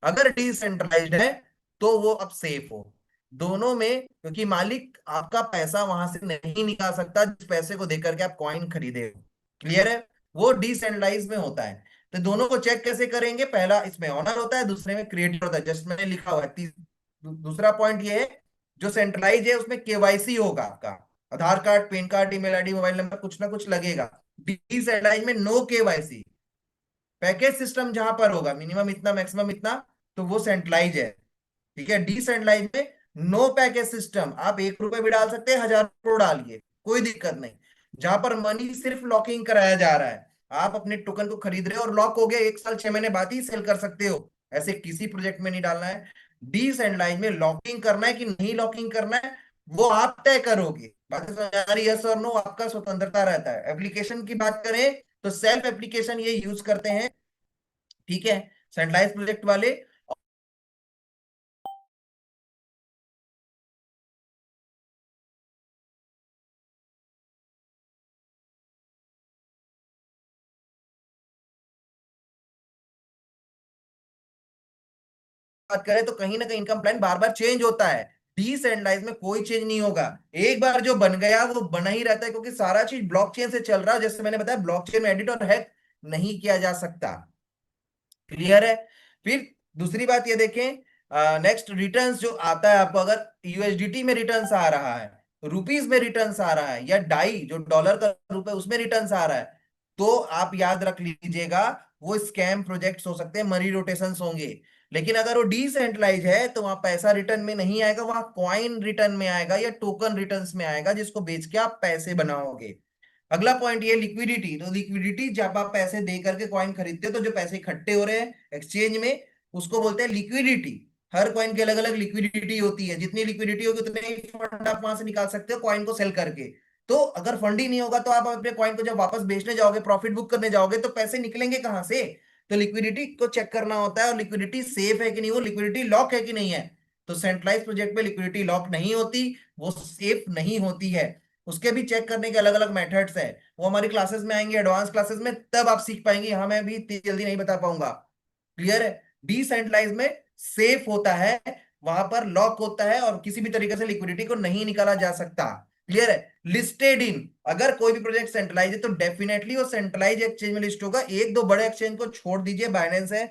अगर डिसेंट्रलाइज्ड है तो वो अब सेफ हो। दोनों में, क्योंकि मालिक आपका पैसा वहां से नहीं निकाल सकता जिस पैसे को देकर के आप कॉइन खरीदे हो। क्लियर है। वो डिसेंट्रलाइज में होता है। तो दोनों को चेक कैसे करेंगे, पहला इसमें ऑनर होता है, दूसरे में क्रिएटर होता है, जस्ट मैंने लिखा हुआ है। दूसरा पॉइंट ये है, जो सेंट्रलाइज है उसमें केवाईसी होगा आपका, Aadhaar card, PAN card, email ID, mobile number, कुछ ना कुछ लगेगा। डिसेंट्रलाइज में नो केवाईसी, पैकेज सिस्टम जहां पर होगा मिनिमम इतना मैक्सिमम इतना, तो वो सेंट्रलाइज है। ठीक है। डिसेंट्रलाइज में नो पैकेज सिस्टम, आप 1 रुपए भी डाल सकते हैं, 1000 करोड़ डालिए, कोई दिक्कत नहीं। जहां पर मनी सिर्फ लॉकिंग कराया जा रहा है, आप अपने टोकन को खरीद रहे हो और लॉक हो गया, 1 साल 6 महीने बाद ही सेल कर सकते हो, ऐसे किसी प्रोजेक्ट में नहीं डालना है। डिसेंट्रलाइज में लॉकिंग करना है कि नहीं लॉकिंग करना है, वो आप तय करोगे। बात समझ आ रही है, यस और नो, आपका स्वतंत्रता रहता है। एप्लीकेशन की बात करें तो सेल्फ एप्लीकेशन ये यूज करते हैं, ठीक है, सेंट्रलाइज प्रोजेक्ट वाले। बात करें तो कहीं ना कहीं इनकम प्लान बार बार चेंज होता है। डिसेंट्रलाइज में कोई चेंज नहीं होगा, एक बार जो बन गया वो बना ही रहता है, क्योंकि सारा चीज ब्लॉकचेन से चल रहा है। जैसे मैंने बताया, ब्लॉकचेन में एडिट और हैक नहीं किया जा सकता। क्लियर है? फिर दूसरी बात ये देखें, नेक्स्ट रिटर्न्स जो आता है आपको, अगर यूएसडीटी में रिटर्न्स आ रहा है, रुपीज में रिटर्न्स आ रहा है, या डाई जो डॉलर का रूप है उसमें रिटर्न्स आ रहा है, तो आप याद रख लीजिएगा वो स्कैम प्रोजेक्ट्स हो सकते हैं, मनी रोटेशंस होंगे। लेकिन अगर वो डिसेंट्रलाइज है तो वहां पैसा रिटर्न में नहीं आएगा, वहां कॉइन रिटर्न में आएगा या टोकन रिटर्न्स में आएगा, जिसको बेच के आप पैसे बनाओगे। अगला पॉइंट ये लिक्विडिटी। तो लिक्विडिटी, जब आप पैसे दे करके कॉइन खरीदते हो तो जो पैसे इकट्ठे हो रहे हैं एक्सचेंज में, उसको बोलते हैं लिक्विडिटी। हर कॉइन की अलग अलग लिक्विडिटी होती है, जितनी लिक्विडिटी होगी उतने ही फंड आप वहां से निकाल सकते हो कॉइन को सेल करके। तो अगर फंड ही नहीं होगा तो आप अपने कॉइन को जब वापस बेचने जाओगे, प्रॉफिट बुक करने जाओगे, तो पैसे निकलेंगे कहां से? तो लिक्विडिटी को चेक करना होता है, और लिक्विडिटी सेफ है कि नहीं, वो लिक्विडिटी लॉक है कि नहीं है। तो सेंट्रलाइज प्रोजेक्ट में लिक्विडिटी लॉक नहीं होती, वो सेफ नहीं होती है। उसके भी चेक करने के अलग अलग मेथड्स हैं, वो हमारी क्लासेस में आएंगे, एडवांस क्लासेस में, तब आप सीख पाएंगे, यहां मैं भी इतनी जल्दी नहीं बता पाऊंगा। क्लियर है? डिसेंट्रलाइज में सेफ होता है, वहां पर लॉक होता है, और किसी भी तरीके से लिक्विडिटी को नहीं निकाला जा सकता। क्लियर है? लिस्टेड इन, अगर कोई भी प्रोजेक्ट सेंट्रलाइज है तो डेफिनेटली वो सेंट्रलाइज एक्सचेंज में लिस्ट होगा। एक दो बड़े एक्सचेंज को छोड़ दीजिए, बाइनेंस है,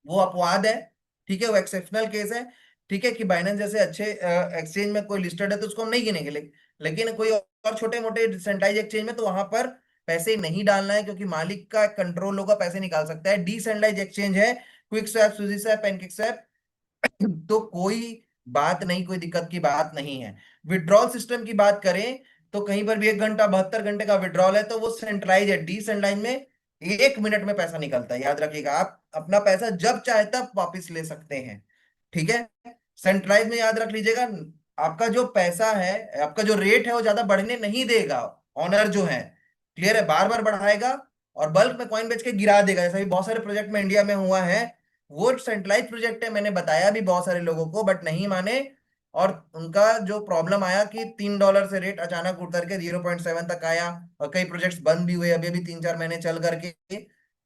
वो अपवाद है, ठीक है, वो एक्सेप्शनल केस है। ठीक है, कि बाइनेंस जैसे अच्छे एक्सचेंज में कोई लिस्टेड है तो उसको हम नहीं गिनेंगे, लेकिन कोई और छोटे मोटे डिसेंट्रलाइज एक्सचेंज में तो वहां पर पैसे नहीं डालना है, क्योंकि मालिक का कंट्रोल होगा, पैसे निकाल सकता है। डिसेंट्रलाइज एक्सचेंज है, क्विक स्वैप, सुजी स्वैप, पैनकेक स्वैप, तो कोई बात नहीं, कोई दिक्कत की बात नहीं है। विड्रॉल सिस्टम की बात करें तो कहीं पर भी 1 घंटा 72 घंटे का विड्रॉल है तो वो सेंट्रलाइज है। डिसेंट्रलाइज में 1 मिनट में पैसा निकलता है, याद रखिएगा, आप अपना पैसा जब चाहे तब वापिस ले सकते हैं। ठीक है? सेंट्रलाइज में याद रख लीजिएगा, आपका जो पैसा है, आपका जो रेट है वो ज्यादा बढ़ने नहीं देगा, ऑनर जो है, क्लियर है, बार बार बढ़ाएगा और बल्क में कॉइन बेच के गिरा देगा, जैसा भी बहुत सारे प्रोजेक्ट में इंडिया में हुआ है। वो सेंट्रलाइज प्रोजेक्ट है, मैंने बताया भी बहुत सारे लोगों को, बट नहीं माने, और उनका जो प्रॉब्लम आया कि $3 से रेट अचानक उतर के 0.7 तक आया, और कई प्रोजेक्ट्स बंद भी हुए, अभी अभी 3-4 महीने चल करके।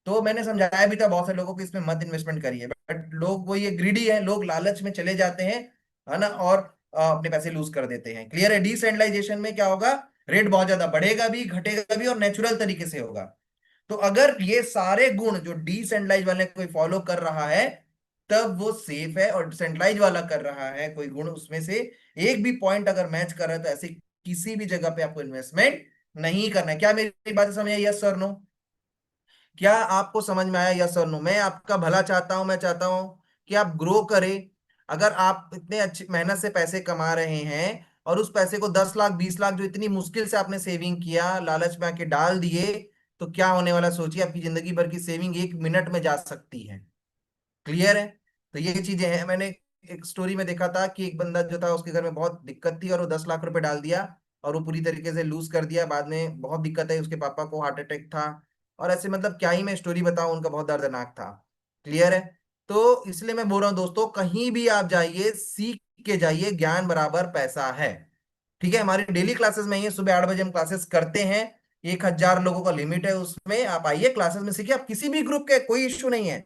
तो मैंने समझाया भी था बहुत सारे लोगों को इसमें मत इन्वेस्टमेंट करिए, बट लोग वो ये ग्रीडी है, लोग लालच में चले जाते हैं, है ना, और अपने पैसे लूज कर देते हैं। क्लियर है? डिसेंट्रलाइजेशन में क्या होगा, रेट बहुत ज्यादा बढ़ेगा भी, घटेगा भी, और नेचुरल तरीके से होगा। तो अगर ये सारे गुण जो डिसेंट्रलाइज वाले कोई फॉलो कर रहा है तब वो सेफ है, और सेंट्रलाइज वाला कर रहा है कोई गुण उसमें से एक भी पॉइंट अगर मैच कर रहा है तो ऐसे किसी भी जगह पे आपको इन्वेस्टमेंट नहीं करना है। क्या मेरी बात समझ आई? Yes sir no? क्या आपको समझ में आया? यस और नो? मैं आपका भला चाहता हूं, मैं चाहता हूं कि आप ग्रो करें। अगर आप इतने अच्छी मेहनत से पैसे कमा रहे हैं और उस पैसे को 10 लाख 20 लाख जो इतनी मुश्किल से आपने सेविंग किया, लालच में आके डाल दिए, तो क्या होने वाला सोचिए, आपकी जिंदगी भर की सेविंग 1 मिनट में जा सकती है। क्लियर है? तो ये चीजें हैं। मैंने एक स्टोरी में देखा था कि एक बंदा जो था उसके घर में बहुत दिक्कत थी और वो 10 लाख रुपए डाल दिया और वो पूरी तरीके से लूज कर दिया। बाद में बहुत दिक्कत है, उसके पापा को हार्ट अटैक था, और ऐसे मतलब क्या ही मैं स्टोरी बताऊं, उनका बहुत दर्दनाक था। क्लियर है? तो इसलिए मैं बोल रहा हूँ दोस्तों, कहीं भी आप जाइए सीख के जाइए, ज्ञान बराबर पैसा है। ठीक है? हमारी डेली क्लासेस में ये सुबह 8 बजे हम क्लासेस करते हैं, 1,000 लोगों का लिमिट है, उसमें आप आइए, क्लासेस में सीखिए। आप किसी भी ग्रुप के, कोई इश्यू नहीं है,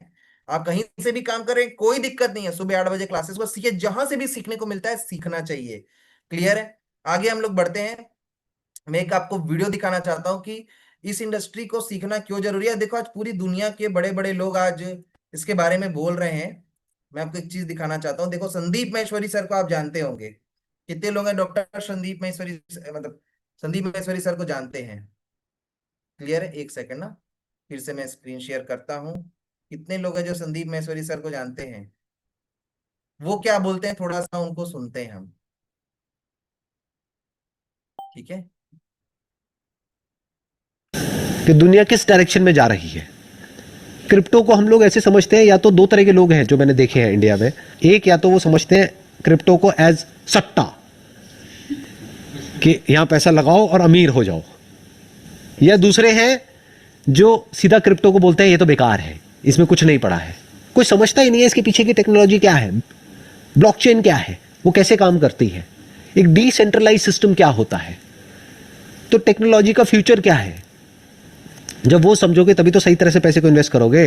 आप कहीं से भी काम करें, कोई दिक्कत नहीं है। सुबह 8 बजे क्लासेस को सीखिए, जहां से भी सीखने को मिलता है सीखना चाहिए। क्लियर है? आगे हम लोग बढ़ते हैं। मैं एक आपको वीडियो दिखाना चाहता हूं कि इस इंडस्ट्री को सीखना क्यों जरूरी है। देखो, आज पूरी दुनिया के बड़े बड़े लोग आज इसके बारे में बोल रहे हैं। मैं आपको एक चीज दिखाना चाहता हूँ। देखो, संदीप महेश्वरी सर को आप जानते होंगे, कितने लोग हैं डॉक्टर संदीप महेश्वरी, मतलब संदीप महेश्वरी सर को जानते हैं? क्लियर है? एक सेकंड ना, फिर से मैं स्क्रीन शेयर करता हूँ। कितने लोग हैं जो संदीप महेश्वरी सर को जानते हैं? वो क्या बोलते हैं, थोड़ा सा उनको सुनते हैं हम। ठीक है? कि दुनिया किस डायरेक्शन में जा रही है। क्रिप्टो को हम लोग ऐसे समझते हैं, या तो दो तरह के लोग हैं जो मैंने देखे हैं इंडिया में। एक, या तो वो समझते हैं क्रिप्टो को एज सट्टा, कि यहां पैसा लगाओ और अमीर हो जाओ, या दूसरे हैं जो सीधा क्रिप्टो को बोलते हैं ये तो बेकार है, इसमें कुछ नहीं पड़ा है, कोई समझता ही नहीं है इसके पीछे की टेक्नोलॉजी क्या है, ब्लॉकचेन क्या है, वो कैसे काम करती है, एक डिसेंट्रलाइज सिस्टम क्या होता है, तो टेक्नोलॉजी का फ्यूचर क्या है। जब वो समझोगे तभी तो सही तरह से पैसे को इन्वेस्ट करोगे।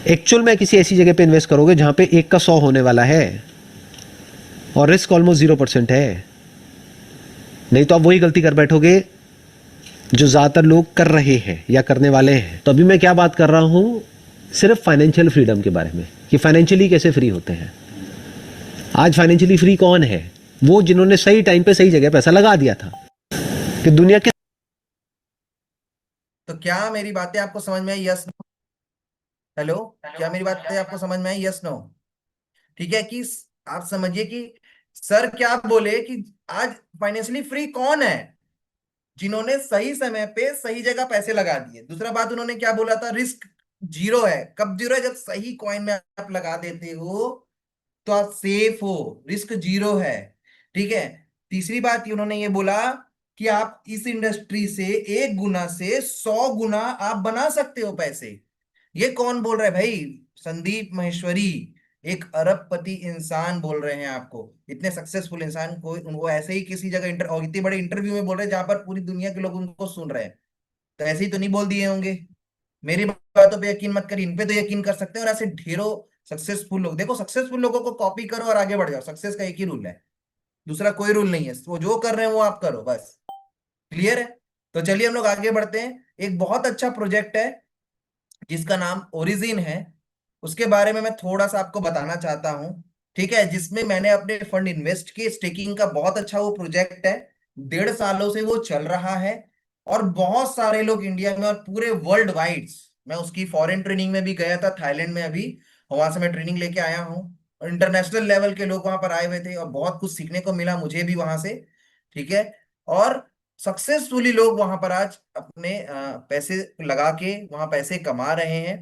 एक्चुअल में किसी ऐसी जगह पे इन्वेस्ट करोगे जहां पे 1 का 100 होने वाला है और रिस्क ऑलमोस्ट 0% है। नहीं तो आप वही गलती कर बैठोगे जो ज्यादातर लोग कर रहे हैं या करने वाले हैं। तो अभी मैं क्या बात कर रहा हूं, सिर्फ फाइनेंशियल फ्रीडम के बारे में कि फाइनेंशियली कैसे फ्री होते हैं। आज फाइनेंशियली फ्री कौन है? वो जिन्होंने सही टाइम पे सही जगह पैसा लगा दिया था कि दुनिया के। तो क्या मेरी बातें आपको समझ में आई? Yes no? हेलो, क्या मेरी बातें आपको समझ में आई? Yes no? ठीक है कि आप समझिए कि सर क्या बोले कि आज फाइनेंशियली फ्री कौन है? जिन्होंने सही समय पे सही जगह पैसे लगा दिए। दूसरा बात उन्होंने क्या बोला था? रिस्क जीरो है। कब जीरो है? जब सही कॉइन में आप लगा देते हो तो आप सेफ हो, रिस्क जीरो है। ठीक है। तीसरी बात उन्होंने ये बोला कि आप इस इंडस्ट्री से 1 गुना से 100 गुना आप बना सकते हो पैसे। ये कौन बोल रहा है भाई? संदीप माहेश्वरी, एक अरबपति इंसान बोल रहे हैं आपको। इतने सक्सेसफुल इंसान को उनको ऐसे ही किसी जगह और इतने बड़े इंटरव्यू में बोल रहे हैं जहां पर पूरी दुनिया के लोग उनको सुन रहे हैं। तो ऐसे ही तो नहीं बोल दिए होंगे। मेरी बातों पे यकीन मत करिए, इन पे तो यकीन कर सकते हैं। और ऐसे ढेरों सक्सेसफुल लोग देखो, सक्सेसफुल लोगों को कॉपी करो और आगे बढ़ जाओ। सक्सेस का एक ही रूल है, दूसरा कोई रूल नहीं है। वो जो कर रहे हैं वो आप करो बस। क्लियर है? तो चलिए हम लोग आगे बढ़ते हैं। एक बहुत अच्छा प्रोजेक्ट है जिसका नाम ओरिजिन है, उसके बारे में मैं थोड़ा सा आपको बताना चाहता हूं। ठीक है, जिसमें मैंने अपने फंड इन्वेस्ट किए। स्टेकिंग का बहुत अच्छा वो प्रोजेक्ट है, 1.5 सालों से वो चल रहा है। और बहुत सारे लोग इंडिया में और पूरे वर्ल्ड वाइड, मैं उसकी फॉरेन ट्रेनिंग में भी गया था थाईलैंड में अभी, और वहां से मैं ट्रेनिंग लेके आया हूँ। और इंटरनेशनल लेवल के लोग वहां पर आए हुए थे और बहुत कुछ सीखने को मिला मुझे भी वहां से। ठीक है। और सक्सेसफुली लोग वहां पर आज अपने पैसे लगा के वहां पैसे कमा रहे हैं।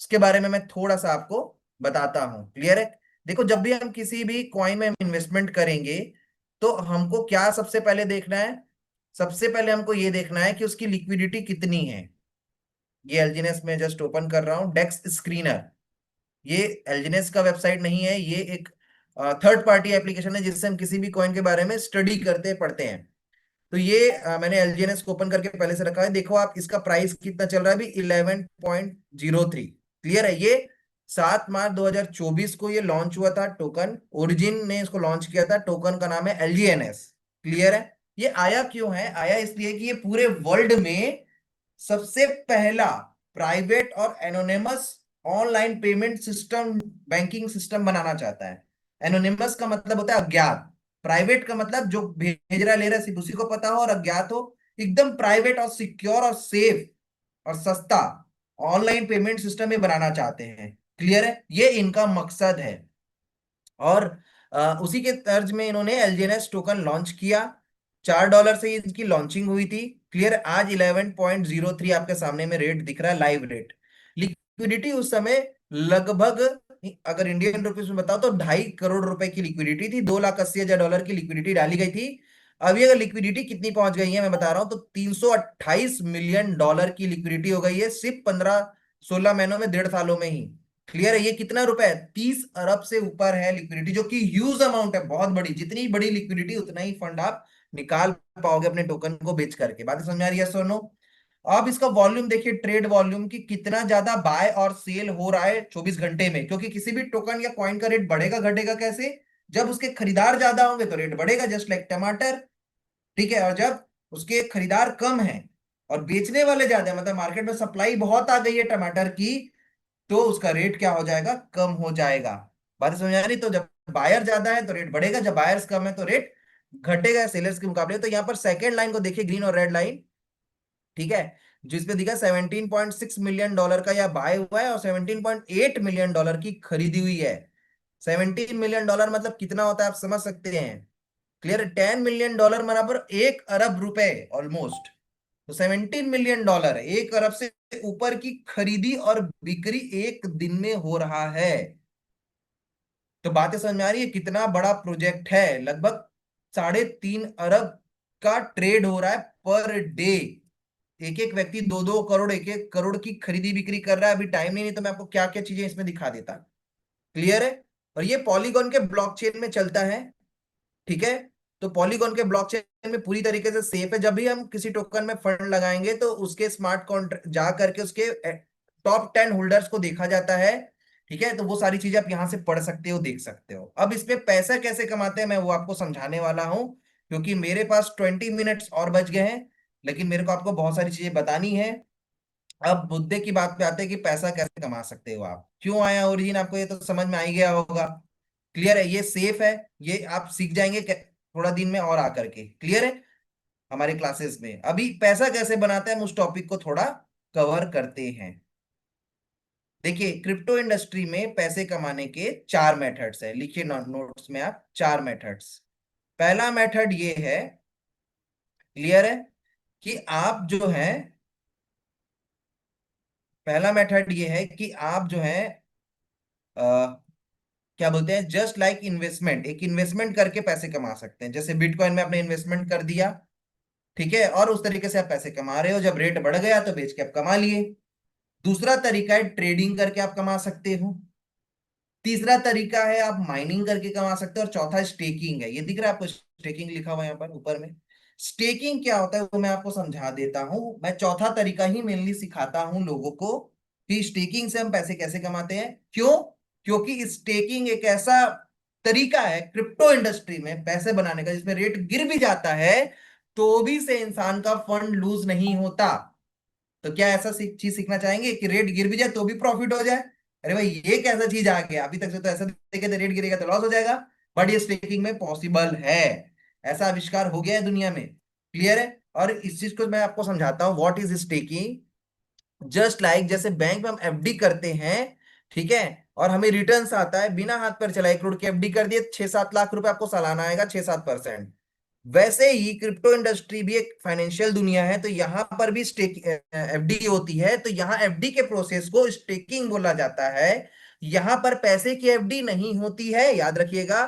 इसके बारे में मैं थोड़ा सा आपको बताता हूं। क्लियर है? देखो, जब भी हम किसी भी कॉइन में इन्वेस्टमेंट करेंगे तो हमको क्या सबसे पहले देखना है? सबसे पहले हमको ये देखना है कि उसकी लिक्विडिटी कितनी है। ये एलजीनेस में जस्ट ओपन कर रहा हूं, डेक्स स्क्रीनर। ये एलजीनेस का वेबसाइट नहीं है, ये एक थर्ड पार्टी एप्लीकेशन है जिससे हम किसी भी कॉइन के बारे में स्टडी करते पढ़ते हैं। तो ये मैंने एलजीएनएस को ओपन करके पहले से रखा है। देखो आप, इसका प्राइस कितना चल रहा है अभी? 11.03। क्लियर है? ये 7 मार्च 2024 को ये लॉन्च हुआ था टोकन। ओरिजिन ने इसको लॉन्च किया था। टोकन का नाम है एलजीएनएस। क्लियर है? ये आया क्यों है? आया इसलिए कि ये पूरे वर्ल्ड में सबसे पहला प्राइवेट और anonymous online payment system, banking system बनाना चाहता है। एनोनिमस का मतलब होता है अज्ञात, प्राइवेट का मतलब जो भेज रहा ले रहा है सिर्फ उसी को पता हो, और अज्ञात हो। एकदम प्राइवेट और सिक्योर और सेफ और सस्ता ऑनलाइन पेमेंट सिस्टम ये बनाना चाहते हैं। क्लियर है? ये इनका मकसद है। और उसी के तर्ज में इन्होंने एलजीएनएस टोकन लॉन्च किया। $4 से इनकी लॉन्चिंग हुई थी। क्लियर? आज 11.03 आपके सामने में रेट दिख रहा है, लाइव रेट। लिक्विडिटी उस समय लगभग, अगर इंडियन रुपीस में बताओ तो 2.5 करोड़ रुपए की लिक्विडिटी थी। $2,80,000 की लिक्विडिटी डाली गई थी। अभी अगर लिक्विडिटी कितनी पहुंच गई है मैं बता रहा हूं, तो $328 मिलियन की लिक्विडिटी हो गई है सिर्फ 15-16 महीनों में, 1.5 सालों में ही। क्लियर है? ये कितना रुपए है? 30 अरब से ऊपर है लिक्विडिटी, जो कि ह्यूज अमाउंट है, बहुत बड़ी। जितनी बड़ी लिक्विडिटी उतना ही फंड आप निकाल पाओगे अपने टोकन को बेच करके। बात समझ में आ रही है? सोनो, अब इसका वॉल्यूम देखिए, ट्रेड वॉल्यूम की कितना ज्यादा बाय और सेल हो रहा है 24 घंटे में। क्योंकि किसी भी टोकन या कॉइन का रेट बढ़ेगा घटेगा कैसे? जब उसके खरीदार ज्यादा होंगे तो रेट बढ़ेगा, जस्ट लाइक टमाटर। ठीक है? और जब उसके खरीदार कम है और बेचने वाले ज्यादा है, मतलब मार्केट में सप्लाई बहुत आ गई है टमाटर की, तो उसका रेट क्या हो जाएगा? कम हो जाएगा। बात समझ आ रही? तो जब बायर ज्यादा है तो रेट बढ़ेगा, जब बायर्स कम है तो रेट घटेगा सेलर्स के मुकाबले। तो यहाँ पर सेकेंड लाइन को देखिए, ग्रीन और रेड लाइन। ठीक है? जिसपे दिखा $17.6 मिलियन का यह बाय हुआ है और $17.8 मिलियन की खरीदी हुई है। $17 मिलियन मतलब कितना होता है आप समझ सकते हैं? क्लियर? $10 मिलियन बराबर 1 अरब रुपए ऑलमोस्ट। तो $17 मिलियन है, 1 अरब से ऊपर की खरीदी और बिक्री एक दिन में हो रहा है। तो बातें समझ में आ रही है? कितना बड़ा प्रोजेक्ट है। लगभग 3.5 अरब का ट्रेड हो रहा है पर डे। एक एक व्यक्ति 2-2 करोड़, 1-1 करोड़ की खरीदी बिक्री कर रहा है। अभी टाइम नहीं तो मैं आपको क्या क्या चीजें इसमें दिखा देता। क्लियर है? और ये पॉलीगॉन के ब्लॉकचेन में चलता है। ठीक है? तो पॉलीगॉन के ब्लॉकचेन में पूरी तरीके से सेफ है। जब भी हम किसी टोकन में फंड लगाएंगे तो उसके स्मार्ट कॉन्ट्रैक्ट जा करके उसके टॉप 10 होल्डर्स को देखा जाता है। ठीक है, तो वो सारी चीजें आप यहां से पढ़ सकते हो, देख सकते हो। अब इसमें पैसा कैसे कमाते हैं मैं वो आपको समझाने वाला हूं, क्योंकि मेरे पास 20 मिनट्स और बच गए हैं, लेकिन मेरे को आपको बहुत सारी चीजें बतानी है। अब मुद्दे की बात पे आते हैं कि पैसा कैसे कमा सकते हो आप, क्यों आया ओरिजिन, आपको ये तो समझ में आ ही गया होगा। क्लियर है, ये सेफ है, ये आप सीख जाएंगे थोड़ा दिन में और आकर के। क्लियर है, हमारे क्लासेस में अभी पैसा कैसे बनाते हैं हम उस टॉपिक को थोड़ा कवर करते हैं। देखिए, क्रिप्टो इंडस्ट्री में पैसे कमाने के 4 मेथड्स है, लिखिए नोट्स में आप 4 मेथड्स। पहला मेथड ये है, क्लियर है, कि आप जो है, पहला मेथड ये है कि आप जो है क्या बोलते हैं, जस्ट लाइक इन्वेस्टमेंट, एक इन्वेस्टमेंट करके पैसे कमा सकते हैं। जैसे बिटकॉइन में आपने इन्वेस्टमेंट कर दिया, ठीक है, और उस तरीके से आप पैसे कमा रहे हो, जब रेट बढ़ गया तो बेच के आप कमा लिए। दूसरा तरीका है ट्रेडिंग करके आप कमा सकते हो। तीसरा तरीका है आप माइनिंग करके कमा सकते हो, और चौथा स्टेकिंग है। ये दिख रहा है आपको, स्टेकिंग लिखा हुआ है यहाँ पर ऊपर में। स्टेकिंग क्या होता है वो मैं आपको समझा देता हूं। मैं चौथा तरीका ही मेनली सिखाता हूं लोगों को कि स्टेकिंग से हम पैसे कैसे कमाते हैं। क्यों? क्योंकि स्टेकिंग एक ऐसा तरीका है क्रिप्टो इंडस्ट्री में पैसे बनाने का, जिसमें रेट गिर भी जाता है तो भी से इंसान का फंड लूज नहीं होता। तो क्या ऐसा चीज सीखना चाहेंगे कि रेट गिर भी जाए तो भी प्रॉफिट हो जाए? अरे भाई, ये कैसा चीज आ गया, अभी तक से तो ऐसा देखे थे रेट गिरेगा तो लॉस हो जाएगा, बट ये स्टेकिंग में पॉसिबल है। ऐसा आविष्कार हो गया है दुनिया में। क्लियर है, और इस चीज को मैं आपको समझाता हूँ what is staking. Just like जैसे बैंक में हम एफडी करते हैं, ठीक है, और हमें रिटर्न्स आता है बिना हाथ पर चलाए, 1 करोड़ की एफडी कर दिए, 6-7 लाख रुपए आपको सालाना आएगा, 6-7%। वैसे ही क्रिप्टो इंडस्ट्री भी एक फाइनेंशियल दुनिया है, तो यहां पर भी स्टेक एफडी होती है, तो यहां एफडी के प्रोसेस को स्टेकिंग बोला जाता है। यहां पर पैसे की एफडी नहीं होती है, याद रखिएगा,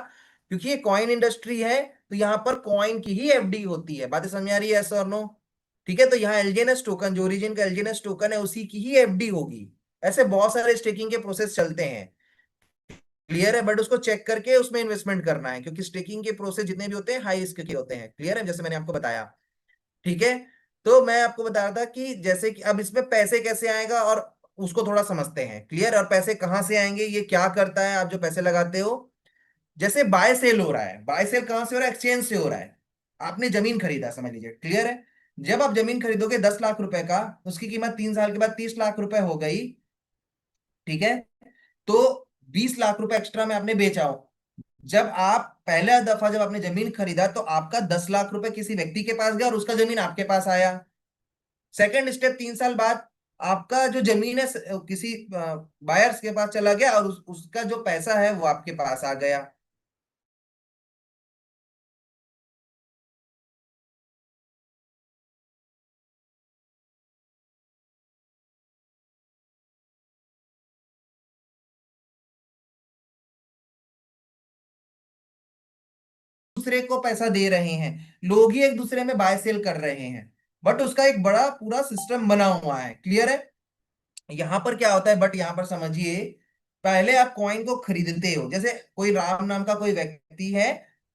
क्योंकि ये कॉइन इंडस्ट्री है, तो यहां पर कॉइन की ही एफडी होती है। बातें समझ आ रही है, सर नो? ठीक है, तो यहाँ एलजीएनएस टोकन, जो ओरिजिन का एलजीएनएस टोकन है, उसी की ही एफडी होगी। ऐसे बहुत सारे स्टेकिंग के प्रोसेस चलते हैं। क्लियर है, बट उसको चेक करके उसमें इन्वेस्टमेंट करना है, क्योंकि स्टेकिंग के प्रोसेस जितने भी होते हैं हाई रिस्क के होते हैं। क्लियर है, जैसे मैंने आपको बताया। ठीक है, तो मैं आपको बता रहा था कि जैसे कि अब इसमें पैसे कैसे आएगा और उसको थोड़ा समझते हैं। क्लियर, और पैसे कहाँ से आएंगे, ये क्या करता है, आप जो पैसे लगाते हो। जैसे बाय सेल हो रहा है, बाय सेल कहाँ से हो रहा है? एक्सचेंज से हो रहा है। आपने जमीन खरीदा, समझ लीजिए। क्लियर है, जब आप जमीन खरीदोगे 10 लाख रुपए का, उसकी कीमत 3 साल के बाद 30 लाख रुपए हो गई, ठीक है, तो 20 लाख रुपए एक्स्ट्रा में आपने बेचा हो। जब आप पहला दफा जब आपने जमीन खरीदा तो आपका 10 लाख रुपए किसी व्यक्ति के पास गया और उसका जमीन आपके पास आया। सेकंड स्टेप, 3 साल बाद आपका जो जमीन है किसी बायर्स के पास चला गया और उसका जो पैसा है वो आपके पास आ गया। दूसरे को पैसा दे रहे हैं, लोग ही एक दूसरे में बाय सेल कर रहे हैं, बट उसका एक बड़ा पूरा सिस्टम बना हुआ है। क्लियर है, यहां पर क्या होता है, बट यहां पर समझिए, पहले आप कॉइन को खरीदते हो। जैसे कोई राम नाम का कोई व्यक्ति है,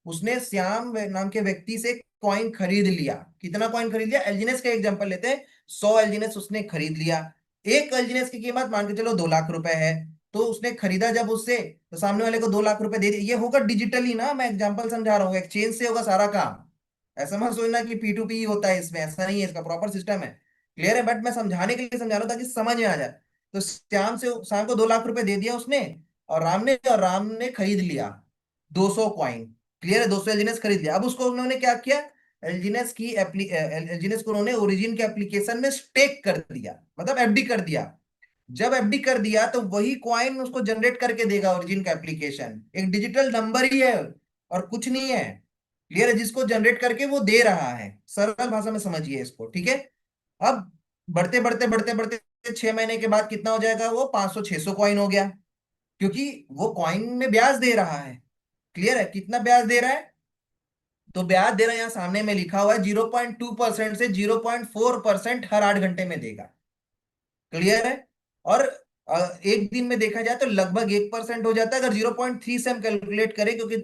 उसने श्याम नाम के व्यक्ति से कॉइन खरीद लिया। कितना कॉइन खरीद लिया? एलजीनेस का एग्जांपल लेते हैं, 100 एलजीनेस उसने खरीद लिया। एक एलजीनेस की कीमत मान के चलो 2 लाख रुपए है, तो उसने खरीदा जब उससे, तो सामने वाले को 2 लाख रुपए दे दिए। ये होगा डिजिटली ना, मैं एग्जांपल समझा रहा हूँ, एक्सचेंज से होगा सारा काम। ऐसा मत सोचना कि P2P होता है इसमें, ऐसा नहीं है, इसका प्रॉपर सिस्टम है। क्लियर है, बट मैं समझाने के लिए समझा रहा हूं ताकि समझ में आ जाए। तो श्याम को 2 लाख रुपए दे दिया उसने, और राम ने खरीद लिया 200 कॉइन। क्लियर है, 200 एलजीनेस खरीद लिया। अब उसको उन्होंने क्या किया, एलजीनेस को उन्होंने ओरिजिन के एप्लीकेशन में स्टेक कर दिया, मतलब एफडी कर दिया। जब एफडी कर दिया तो वही कॉइन उसको जनरेट करके देगा ओरिजिन का एप्लीकेशन, एक डिजिटल नंबर ही है और कुछ नहीं है। क्लियर है, जिसको जनरेट करके वो दे रहा है, सरल भाषा में समझिए इसको। ठीक है, अब बढ़ते बढ़ते बढ़ते बढ़ते 6 महीने के बाद कितना हो जाएगा, वो 500-600 कॉइन हो गया, क्योंकि वो कॉइन में ब्याज दे रहा है। क्लियर है, कितना ब्याज दे रहा है? तो ब्याज दे रहा है, यहाँ सामने में लिखा हुआ है 0.2% से 0.4% हर 8 घंटे में देगा। क्लियर है, और एक दिन में देखा जाए तो लगभग 1% हो जाता है, अगर 0.3 से हम कैलकुलेट करें, क्योंकि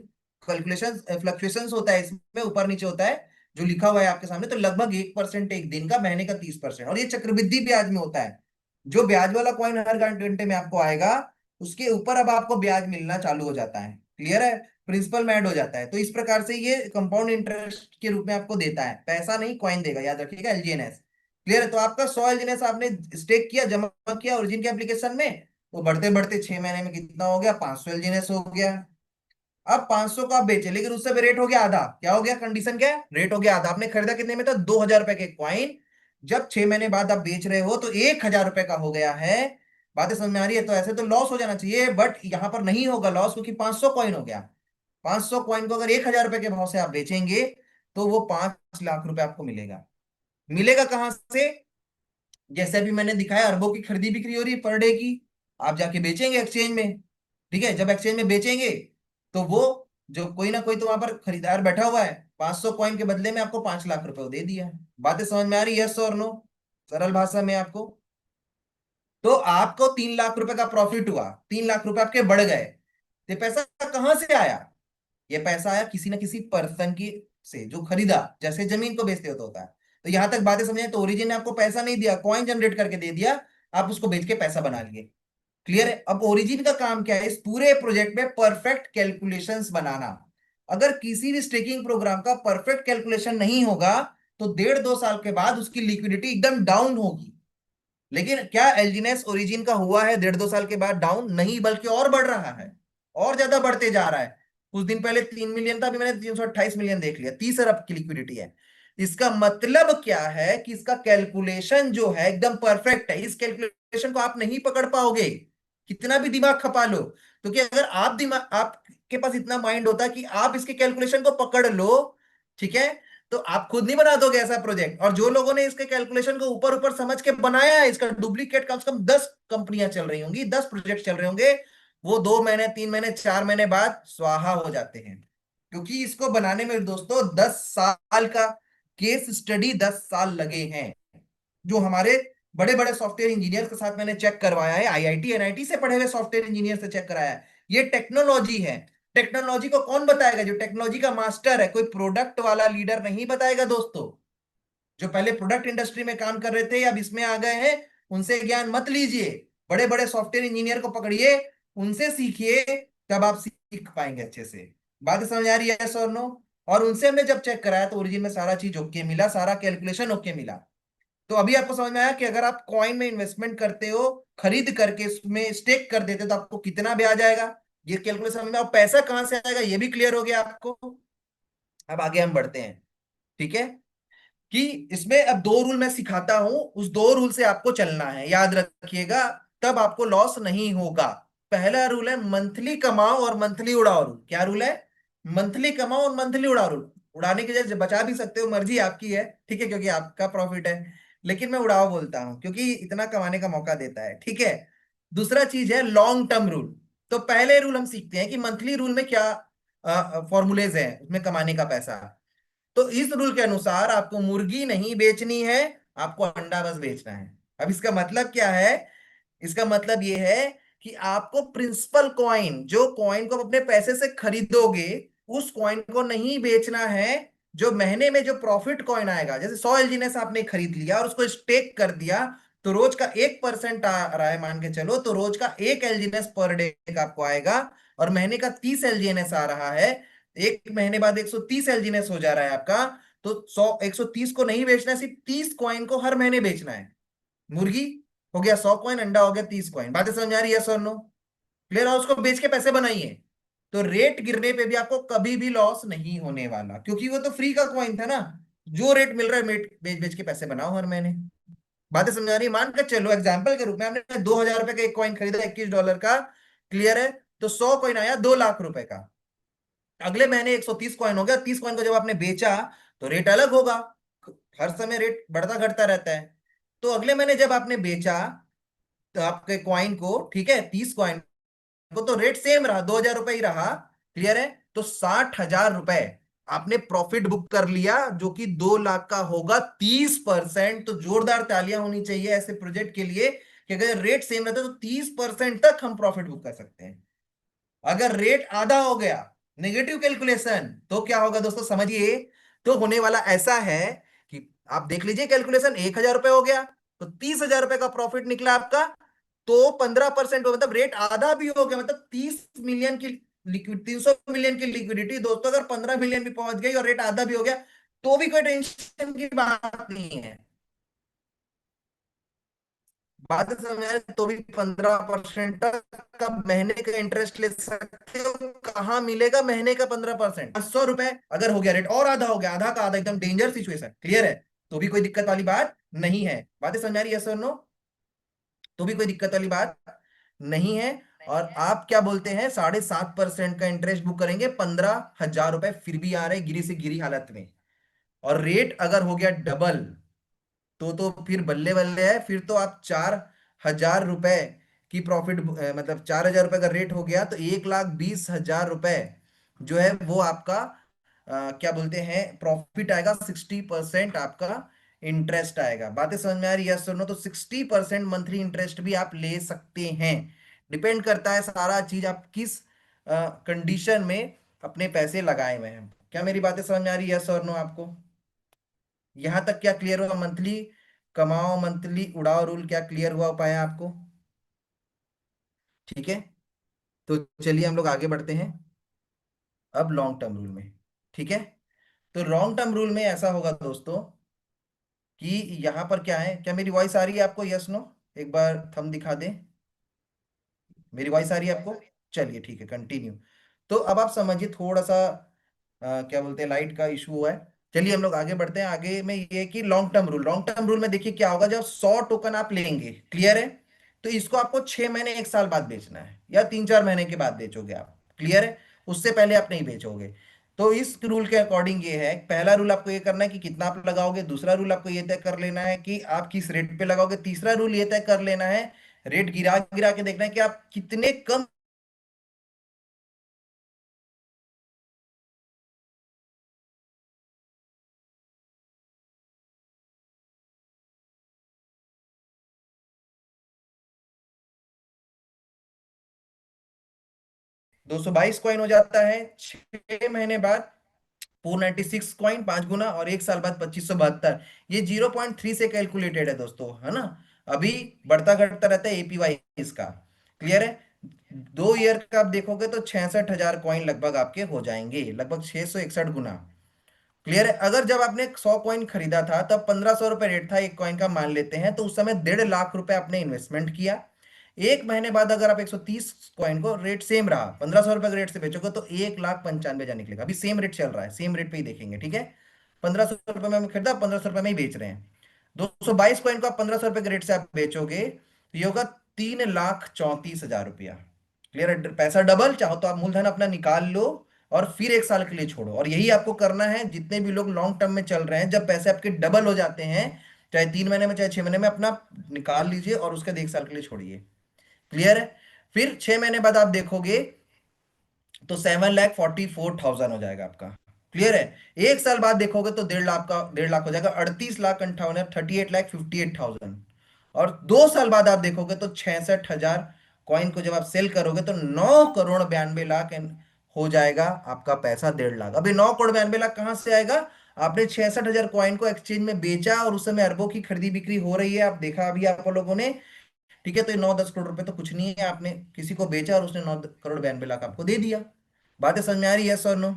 कैलकुलेशन फ्लक्चुएशन होता है इसमें, ऊपर नीचे होता है जो लिखा हुआ है आपके सामने, तो लगभग 1% एक दिन का, महीने का 30%, और ये चक्रवृद्धि ब्याज में होता है। जो ब्याज वाला कॉइन हर घंटे में आपको आएगा, उसके ऊपर अब आपको ब्याज मिलना चालू हो जाता है। क्लियर है? प्रिंसिपल में ऐड हो जाता है। तो इस प्रकार से ये कंपाउंड इंटरेस्ट के रूप में आपको देता है, पैसा नहीं कॉइन देगा, याद रखिएगा, एलजीएनएस। क्लियर है? तो आपका 100 एलजीएनएस आपने स्टेक किया, जमा किया ओरिजिन के एप्लीकेशन में, तो बढ़ते बढ़ते 6 महीने में कितना हो गया? 500 एलजीएनएस हो गया। अब 500 का आप बेचे, लेकिन उससे भी रेट हो गया आधा। क्या हो गया? कंडीशन क्या है? रेट हो गया आधा। आपने खरीदा कितने में था? 2000 रुपए के क्वाइन। जब 6 महीने बाद आप बेच रहे हो तो 1000 रुपए का हो गया है। बातें समझ में आ रही है? तो ऐसे तो लॉस हो जाना चाहिए, बट यहां पर नहीं होगा लॉस, क्योंकि 500 कॉइन हो गया। 500 कॉइन को अगर 1000 रुपए के भाव से आप बेचेंगे, तो वो 5 लाख रुपए आपको मिलेगा। मिलेगा कहां से? जैसे अभी मैंने दिखाया, अरबों की खरीदी बिक्री हो रही है पर डे की। आप जाके बेचेंगे एक्सचेंज में। ठीक है? जब एक्सचेंज में बेचेंगे, तो वो जो कोई ना कोई तो वहां पर खरीदार बैठा हुआ है, 500 कॉइन के बदले में आपको 5 लाख रुपए वो दे दिया है। बातें समझ में आ रही है? यस और नो? सरल भाषा में आपको, तो आपको 3 लाख रुपए का प्रॉफिट हुआ, 3 लाख रुपए आपके बढ़ गए। ये पैसा कहां से आया? ये पैसा आया किसी ना किसी पर्सन की से, जो खरीदा, जैसे जमीन को बेचते होता है। तो यहां तक बातें समझे? तो ओरिजिन ने आपको पैसा नहीं दिया, कॉइन जनरेट करके दे दिया, आप उसको बेच के पैसा बना लिए। क्लियर है? अब ओरिजिन का काम क्या है? इस पूरे प्रोजेक्ट में परफेक्ट कैलकुलेशंस बनाना। अगर किसी भी स्टेकिंग प्रोग्राम का परफेक्ट कैलकुलेशन नहीं होगा, तो 1.5-2 साल के बाद उसकी लिक्विडिटी एकदम डाउन होगी। लेकिन क्या एलजीनेस ओरिजिन का हुआ है 1.5-2 साल के बाद डाउन? नहीं, बल्कि और बढ़ रहा है, और ज्यादा बढ़ते जा रहा है। कुछ दिन पहले 3 मिलियन था, अभी मैंने 328 मिलियन देख लिया, 30 अरब की लिक्विडिटी है। इसका मतलब क्या है? कि इसका कैलकुलेशन जो है एकदम परफेक्ट है। इस कैलकुलेशन को आप नहीं पकड़ पाओगे, कितना भी दिमाग खपा लो। क्योंकि अगर आप दिमाग, आपके पास इतना माइंड होता कि आप इसके कैलकुलेशन को पकड़ लो, ठीक है, तो आप खुद नहीं बना दोगे ऐसा प्रोजेक्ट। और जो लोगों ने इसके कैलकुलेशन को ऊपर ऊपर समझ के बनाया है, इसका डुप्लीकेट कम से कम 10 कंपनियां चल रही होंगी, 10 प्रोजेक्ट चल रहे होंगे। वो 2 महीने, 3 महीने, 4 महीने बाद स्वाहा हो जाते हैं। क्योंकि इसको बनाने में दोस्तों 10 साल का केस स्टडी, 10 साल लगे हैं। जो हमारे बड़े बड़े सॉफ्टवेयर इंजीनियर्स के साथ मैंने चेक करवाया है, आईआईटी एनआईटी से पढ़े हुए सॉफ्टवेयर इंजीनियर से चेक कराया है। ये टेक्नोलॉजी है। टेक्नोलॉजी को कौन बताएगा? जो टेक्नोलॉजी का मास्टर है, कोई प्रोडक्ट वाला लीडर नहीं बताएगा दोस्तों। जो पहले प्रोडक्ट इंडस्ट्री में काम कर रहे थे, अब इसमें आ गए हैं, उनसे ज्ञान मत लीजिए। बड़े बड़े सॉफ्टवेयर इंजीनियर को पकड़िए, उनसे सीखिए, तब आप सीख पाएंगे अच्छे से। बात समझ आ रही है? यस और नो? और उनसे हमने जब चेक कराया, तो ओरिजिन में सारा चीज ओके मिला, सारा कैलकुलेशन ओके मिला। तो अभी आपको समझ में आया कि अगर आप कॉइन में इन्वेस्टमेंट करते हो, खरीद करके उसमें स्टेक कर देते हो, तो आपको कितना ब्याज आएगा, ये कैलकुलेशन में। और पैसा कहां से आएगा, ये भी क्लियर हो गया आपको। अब आगे हम बढ़ते हैं। ठीक है? कि इसमें अब 2 रूल मैं सिखाता हूं, उस 2 रूल से आपको चलना है, याद रखिएगा, तब आपको लॉस नहीं होगा। पहला रूल है मंथली कमाओ और मंथली उड़ाओ रूल। क्या रूल है? मंथली कमाओ और मंथली उड़ाओ रूल। उड़ाने की जगह बचा भी सकते हो, मर्जी आपकी है, ठीक है, क्योंकि आपका प्रॉफिट है। लेकिन मैं उड़ाओ बोलता हूं, क्योंकि इतना कमाने का मौका देता है। ठीक है? दूसरा चीज है लॉन्ग टर्म रूल। तो पहले रूल हम सीखते हैं कि मंथली रूल में क्या फॉर्मूलेज है उसमें कमाने का पैसा। तो इस रूल के अनुसार आपको मुर्गी नहीं बेचनी है, आपको अंडा बस बेचना है। अब इसका मतलब क्या है? इसका मतलब यह है कि आपको प्रिंसिपल कॉइन, जो कॉइन को आप अपने पैसे से खरीदोगे, उस कॉइन को नहीं बेचना है। जो महीने में जो प्रॉफिट कॉइन आएगा, जैसे 100 एलजीनेस आपने खरीद लिया और उसको स्टेक कर दिया, तो रोज का 1% आ रहा है मान के चलो, तो रोज का 1 एलजीनेस पर डे का आपको आएगा। और महीने का 30 एलजीनेस आ रहा है, 1 महीने बाद 130 एलजीनेस हो जा रहा है आपका। तो 130 को नहीं बेचना है, सिर्फ 30 कॉइन को हर महीने बेचना है। मुर्गी हो गया 100 कॉइन, अंडा हो गया 30 कॉइन। बातें समझ आ रही है? यस और नो? क्लियर है? उसको बेच के पैसे बनाइए, तो रेट गिरने पे भी आपको कभी भी लॉस नहीं होने वाला, क्योंकि वो तो फ्री का कॉइन था ना। जो रेट मिल रहा है, बेच बेच के पैसे बनाओ हर महीने। बातें समझ आ रही है? मान कर चलो एग्जाम्पल के रूप में, हमने 2000 रुपए का एक कॉइन खरीदा, $21 का। क्लियर है? तो 100 कॉइन आया 2 लाख रुपए का। अगले महीने 130 कॉइन हो गया, 30 कॉइन को जब आपने बेचा, तो रेट अलग होगा। हर समय रेट बढ़ता घटता रहता है। तो अगले महीने जब आपने बेचा, तो आपके कॉइन को, ठीक है, 30 कॉइन को, तो रेट सेम रहा, 2000 रुपए ही रहा। क्लियर है? तो 60,000 रुपए आपने प्रॉफिट बुक कर लिया, जो कि 2 लाख का होगा 30%। तो जोरदार तालियां होनी चाहिए ऐसे प्रोजेक्ट के लिए, कि अगर रेट सेम रहता तो 30% तक हम प्रॉफिट बुक कर सकते हैं। अगर रेट आधा हो गया, नेगेटिव कैलकुलेशन, तो क्या होगा दोस्तों समझिए। तो होने वाला ऐसा है कि आप देख लीजिए कैलकुलेशन, 1000 रुपए हो गया, तो 30,000 रुपए का प्रॉफिट निकला आपका। तो 15% मतलब रेट आधा भी हो गया, मतलब 30 मिलियन की लिक्विड, 300 मिलियन की लिक्विडिटी दोस्तों, अगर 15 मिलियन भी पहुंच गई और रेट आधा भी हो गया तो भी कोई टेंशन की बात नहीं है। बात समझ में आ रही है? तो भी 15% का महीने का इंटरेस्ट ले सकते हो। कहाँ मिलेगा महीने का 15%? 500 रुपए अगर हो गया रेट और आधा हो गया, आधा का आधा, एकदम डेंजर सिचुएशन, क्लियर है? तो भी कोई दिक्कत वाली बात नहीं है। बातें समझ आ रही है, यस और नो? तो भी कोई दिक्कत वाली बात नहीं है। और आप क्या बोलते हैं, 7.5% का इंटरेस्ट बुक करेंगे, 15,000 रुपए फिर भी आ रहे गिरी से गिरी हालत में। और रेट अगर हो गया डबल, तो फिर बल्ले बल्ले है। फिर तो आप 4,000 रुपए की प्रॉफिट, मतलब 4,000 रुपए का रेट हो गया तो 1,20,000 रुपए जो है वो आपका क्या बोलते हैं प्रॉफिट आएगा। 60% आपका इंटरेस्ट आएगा। बातें समझ में आ रही है, यस और नो? तो 60% मंथली इंटरेस्ट भी आप ले सकते हैं। डिपेंड करता है सारा चीज आप किस कंडीशन में अपने पैसे लगाए हुए हैं। क्या मेरी बातें समझ में आ रही है, यस और नो आपको? यहां तक क्या क्लियर हुआ? मंथली कमाओ मंथली उड़ाओ रूल क्या क्लियर हुआ पाया आपको? ठीक है, तो चलिए हम लोग आगे बढ़ते हैं अब लॉन्ग टर्म रूल में। ठीक है, तो लॉन्ग टर्म रूल में ऐसा होगा दोस्तों कि यहां पर क्या है, क्या मेरी वॉइस आ रही है आपको, यस नो? एक बार थंब दिखा दें। मेरी वॉइस आ रही है आपको? चलिए ठीक है, कंटिन्यू। तो अब आप समझिए थोड़ा सा क्या बोलते हैं लाइट का इशू हुआ है। चलिए हम लोग आगे बढ़ते हैं। आगे में ये है कि long term rule, long term rule में देखिए क्या होगा, जब 100 टोकन आप लेंगे, क्लियर है, तो इसको आपको 6 महीने 1 साल बाद बेचना है या 3-4 महीने के बाद बेचोगे आप, क्लियर है? उससे पहले आप नहीं बेचोगे। तो इस रूल के अकॉर्डिंग ये है, पहला रूल आपको ये करना है कि कितना आप लगाओगे। दूसरा रूल आपको ये तय कर लेना है कि आप किस रेट पे लगाओगे। तीसरा रूल ये तय कर लेना है, रेट गिरा गिरा के देखना है कि आप कितने कम। 222 कॉइन हो जाता है 6 महीने बाद। 496 कॉइन 5 गुना, और 1 साल बाद 2572। ये 0.3 से कैलकुलेटेड है दोस्तों, है ना? अभी बढ़ता घटता रहता है एपीवाई इसका, क्लियर है? 2 ईयर का आप देखोगे तो 66,000 कॉइन लगभग आपके हो जाएंगे, लगभग 661 गुना, क्लियर है? अगर जब आपने 100 कॉइन खरीदा था तब 1,500 रुपए रेट था एक कॉइन का, मान लेते हैं, तो उस समय 1.5 लाख रुपए आपने इन्वेस्टमेंट किया। 1 महीने बाद अगर आप 130 कॉइन को, रेट सेम रहा, 1,500 रुपए के रेट से बेचोगे तो 1,95,000 निकलेगा। अभी सेम रेट चल रहा है, सेम रेट पे ही देखेंगे, ठीक है? 1,500 रुपए में हम खरीदा, 1,500 रुपए में ही बेच रहे हैं। 222 कॉइन को आप 1,500 रुपए के रेट से आप बेचोगे तो ये होगा 3,34,000 रुपया, क्लियर है? पैसा डबल, चाहो तो आप मूलधन अपना निकाल लो और फिर 1 साल के लिए छोड़ो। और यही आपको करना है, जितने भी लोग लॉन्ग टर्म में चल रहे हैं, जब पैसे आपके डबल हो जाते हैं, चाहे 3 महीने में चाहे 6 महीने में, अपना निकाल लीजिए और उसके बाद 1 साल के लिए छोड़िए, क्लियर है? फिर 6 महीने बाद आप देखोगे तो 7,44,000 हो जाएगा आपका, क्लियर है? 1 साल बाद देखोगे तो 1.5 लाख का, 1.5 लाख हो जाएगा, 38,58,000, 38,58,000। और 2 साल बाद आप देखोगे तो 66,000 कॉइन को जब आप सेल करोगे तो 9,92,00,000 हो जाएगा आपका पैसा, 1.5 लाख। अभी 9,92,00,000 कहां से आएगा? आपने 66,000 कॉइन को एक्सचेंज में बेचा और उस समय अरबों की खरीदी बिक्री हो रही है, आप देखा अभी आप लोगों ने, ठीक है? तो ये 9-10 करोड़ रुपए तो कुछ नहीं है, आपने किसी को बेचा और उसने 9,92,00,000 आपको दे दिया। बातें समझ में आ रही है, यस और नो?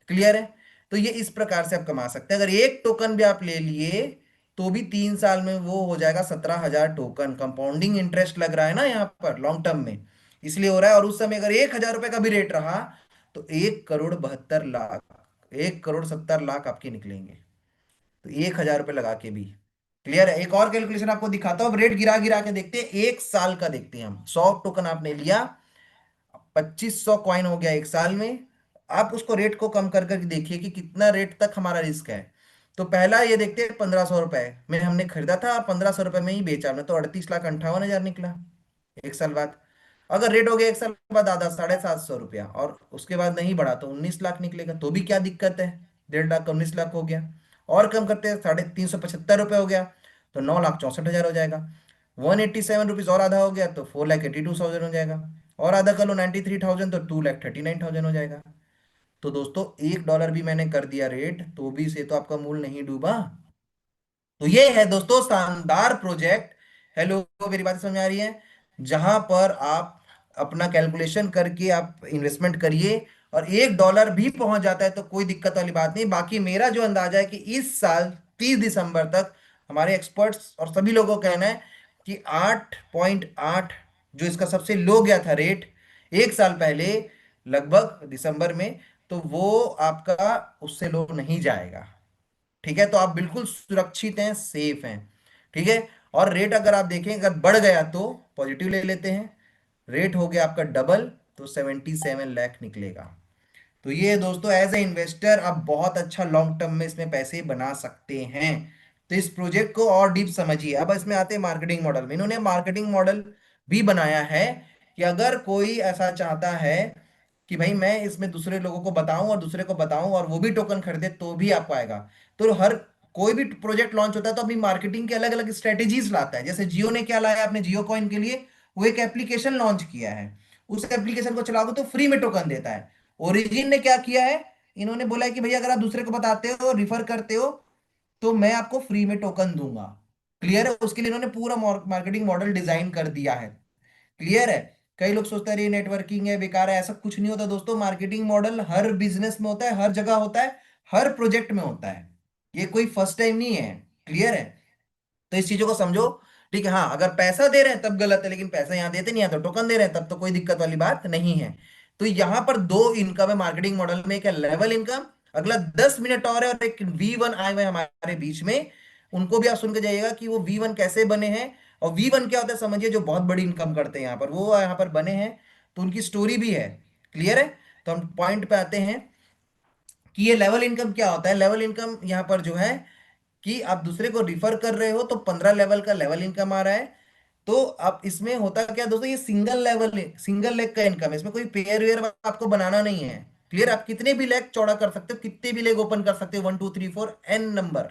क्लियर है? तो ये इस प्रकार से आप कमा सकते हैं। अगर एक टोकन भी आप ले लिए तो भी 3 साल में वो हो जाएगा 17,000 टोकन। कंपाउंडिंग इंटरेस्ट लग रहा है ना यहाँ पर लॉन्ग टर्म में, इसलिए हो रहा है। और उस समय अगर 1,000 रुपए का भी रेट रहा तो 1,72,00,000, 1,70,00,000 आपके निकलेंगे। तो 1,000 रुपए लगा के भी, क्लियर है? एक और कैलकुलेशन आपको दिखाता हूँ, अब रेट गिरा गिरा के देखते हैं, 1 साल का देखते हैं हम। 100 टोकन आपने लिया, 2,500 कॉइन हो गया 1 साल में। आप उसको रेट को कम कर करके देखिए कि कितना रेट तक हमारा रिस्क है। तो पहला ये देखते हैं, 1,500 रुपए में हमने खरीदा था और 1,500 रुपए में ही बेचा हमने, तो 38,58,000 निकला 1 साल बाद। अगर रेट हो गया 1 साल बाद आधा, 750 रुपया, और उसके बाद नहीं बढ़ा तो 19 लाख निकलेगा, तो भी क्या दिक्कत है? 1.5 लाख का 19 लाख हो गया। और कम करते हैं, 375 रुपये हो गया, तो 9,64,000 हो जाएगा। 187 रुपीज और आधा हो गया तो 4,82,000 हो जाएगा। और आधा कर लो 93,000 तो 2,39,000 हो जाएगा। तो दोस्तों $1 भी मैंने कर दिया रेट तो भी से तो आपका मूल नहीं डूबा, तो ये है दोस्तों शानदार प्रोजेक्ट। हेलो, मेरी बात समझ आ रही है? जहां पर आप अपना कैलकुलेशन करके आप इन्वेस्टमेंट करिए, और $1 भी पहुंच जाता है तो कोई दिक्कत वाली बात नहीं। बाकी मेरा जो अंदाजा है कि इस साल 30 दिसंबर तक हमारे एक्सपर्ट्स और सभी लोगों का कहना है कि 8.8 जो इसका सबसे लो गया था रेट एक साल पहले लगभग दिसंबर में, तो वो आपका उससे लो नहीं जाएगा। ठीक है, तो आप बिल्कुल सुरक्षित हैं, सेफ हैं। ठीक है, और रेट अगर आप देखें अगर बढ़ गया तो पॉजिटिव ले लेते हैं। रेट हो गया आपका डबल, तो 77 लाख निकलेगा। तो ये दोस्तों एज ए इन्वेस्टर आप बहुत अच्छा लॉन्ग टर्म में इसमें पैसे बना सकते हैं। तो इस प्रोजेक्ट को और डीप समझिए। अब इसमें आते हैं मार्केटिंग मॉडल में। इन्होंने मार्केटिंग मॉडल भी बनाया है कि अगर कोई ऐसा चाहता है कि भाई मैं इसमें दूसरे लोगों को बताऊं और दूसरे को बताऊं और वो भी टोकन खरीदे तो भी आपको आएगा। तो हर कोई भी प्रोजेक्ट लॉन्च होता है तो अपनी मार्केटिंग के अलग अलग स्ट्रेटेजीज लाता है। जैसे जियो ने क्या लाया अपने जियो कॉइन के लिए, वो एक एप्लीकेशन लॉन्च किया है। उस एप्लीकेशन को चलाओगे तो फ्री में टोकन देता है। ओरिजिन ने क्या किया है, इन्होंने बोला है कि भैया अगर आप दूसरे को बताते हो, रिफर करते हो, तो मैं आपको फ्री में टोकन दूंगा। क्लियर है? उसके लिए इन्होंने पूरा मार्केटिंग मॉडल डिजाइन कर दिया है। क्लियर है? कई लोग सोचते हैं ये नेटवर्किंग है, बेकार है। ऐसा कुछ नहीं होता दोस्तों। मार्केटिंग मॉडल हर बिजनेस में होता है, हर जगह होता है, हर प्रोजेक्ट में होता है। ये कोई फर्स्ट टाइम नहीं है। क्लियर है? तो इस चीजों को समझो। ठीक है, हाँ, अगर पैसा दे रहे हैं तब गलत है, लेकिन पैसा यहाँ देते नहीं है तो टोकन दे रहे हैं तब तो कोई दिक्कत वाली बात नहीं है। तो यहाँ पर दो इनकम है मार्केटिंग मॉडल में। एक है लेवल इनकम, अगला 10 मिनट और एक V1 आए हुए हैं हमारे बीच में, उनको भी आप सुन के जाइएगा कि वो V1 कैसे बने हैं। और V1 क्या होता है समझिए, जो बहुत बड़ी इनकम करते हैं यहाँ पर, वो यहाँ पर बने हैं। तो उनकी स्टोरी भी है। क्लियर है? तो हम पॉइंट पे आते हैं कि ये लेवल इनकम क्या होता है। लेवल इनकम यहाँ पर जो है कि आप दूसरे को रिफर कर रहे हो तो 15 लेवल का लेवल इनकम आ रहा है। तो अब इसमें होता क्या दोस्तों, ये सिंगल लेग का इनकम है। इसमें कोई पेयर वेयर आपको बनाना नहीं है। क्लियर? आप कितने भी लेग चौड़ा कर सकते हो, कितने भी लेग ओपन कर सकते हो, 1 2 3 4 n नंबर।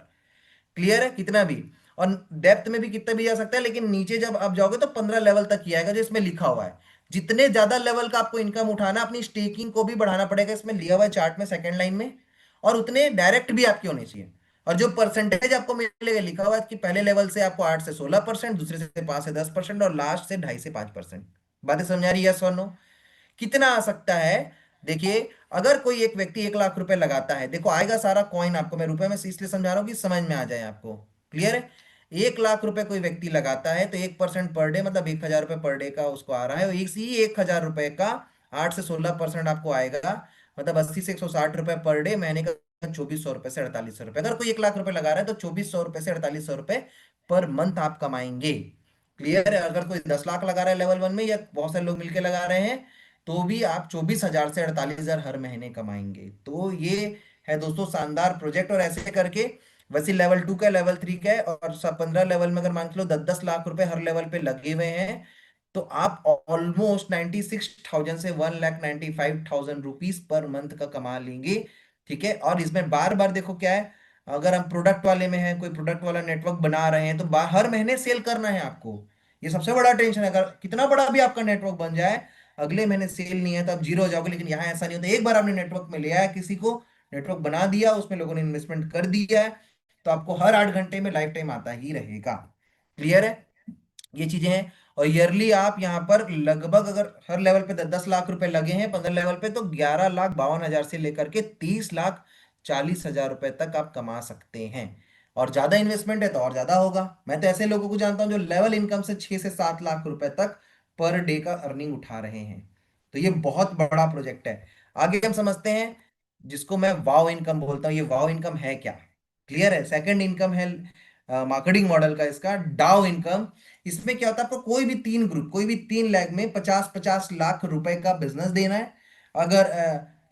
क्लियर है? कितना भी। और डेप्थ में भी कितना भी जा सकता है, लेकिन नीचे जब आप जाओगे तो 15 लेवल तक ही आएगा जो इसमें लिखा हुआ है। जितने ज्यादा लेवल का आपको इनकम उठाना, अपनी स्टेकिंग को भी बढ़ाना पड़ेगा, इसमें लिया हुआ है चार्ट में सेकंड लाइन में। और उतने डायरेक्ट भी आपके होने चाहिए। और जो परसेंटेज आपको मिलेगा लिखा हुआ है कि पहले लेवल से आपको 8 से 16%, दूसरे से 5 से 10%, और लास्ट से 2.5 से 5%। बातें समझ आ रही है? यस और नो? कितना आ सकता है? देखिए, अगर कोई एक व्यक्ति 1 लाख रुपए लगाता है, देखो आएगा सारा कॉइन आपको, मैं रुपए में से इसलिए समझा रहा हूं कि समझ में आ जाए आपको। क्लियर है? 1 लाख रुपए कोई व्यक्ति लगाता है तो 1% पर डे, मतलब 1,000 रुपए पर डे का उसको आ रहा है। और इसी 1,000 रुपए का 8 से 16% आपको आएगा, मतलब 80 से 160 रुपए पर डे, महीने का 2,400 रुपए से 4,800 रुपए। अगर कोई 1 लाख रुपए लगा रहा है तो 2,400 रुपए से 4,800 रुपए पर मंथ आप कमाएंगे। क्लियर है? अगर कोई 10 लाख लगा रहा है लेवल 1 में, या बहुत सारे लोग मिलकर लगा रहे हैं, तो भी आप 24,000 से 48,000 हर महीने कमाएंगे। तो ये है दोस्तों शानदार प्रोजेक्ट। और ऐसे करके वैसे लेवल 2 का, लेवल 3 का है, और सब 15 लेवल में अगर मान के लो 10-10 लाख रुपए हर लेवल पे लगे हुए हैं, तो आप ऑलमोस्ट 96,000 से 1,95,000 रुपीज पर मंथ का कमा लेंगे। ठीक है? और इसमें बार बार देखो क्या है, अगर हम प्रोडक्ट वाले में हैं, कोई प्रोडक्ट वाला नेटवर्क बना रहे हैं, तो हर महीने सेल करना है आपको। ये सबसे बड़ा टेंशन है। अगर कितना बड़ा भी आपका नेटवर्क बन जाए, अगले महीने सेल नहीं है तो आप जीरो हो जाओगे। लेकिन यहाँ ऐसा नहीं होता। एक बार आपने नेटवर्क में लिया है किसी को, नेटवर्क बना दिया, उसमें लोगों ने इन्वेस्टमेंट कर दिया है, तो आपको हर 8 घंटे में लाइफ टाइम आता ही रहेगा। क्लियर है? ये चीजें हैं। और ईयरली आप यहाँ पर लगभग अगर हर लेवल पे 10-10 लाख रुपए लगे हैं 15 लेवल पे, तो 11,52,000 से लेकर के 30,40,000 रुपए तक आप कमा सकते हैं। और ज्यादा इन्वेस्टमेंट है तो और ज्यादा होगा। मैं तो ऐसे लोगों को जानता हूं जो लेवल इनकम से 6 से 7 लाख रुपए तक पर डे का अर्निंग उठा रहे हैं। तो ये बहुत बड़ा प्रोजेक्ट है। आगे हम समझते हैं जिसको मैं वाव इनकम बोलता हूँ। ये वाव इनकम है क्या? क्लियर है? सेकंड इनकम है मार्केटिंग मॉडल का, इसका डाउ इनकम। इसमें क्या होता है, आपको कोई भी 3 ग्रुप, कोई भी 3 लेग में 50-50 लाख रुपए का बिजनेस देना है। अगर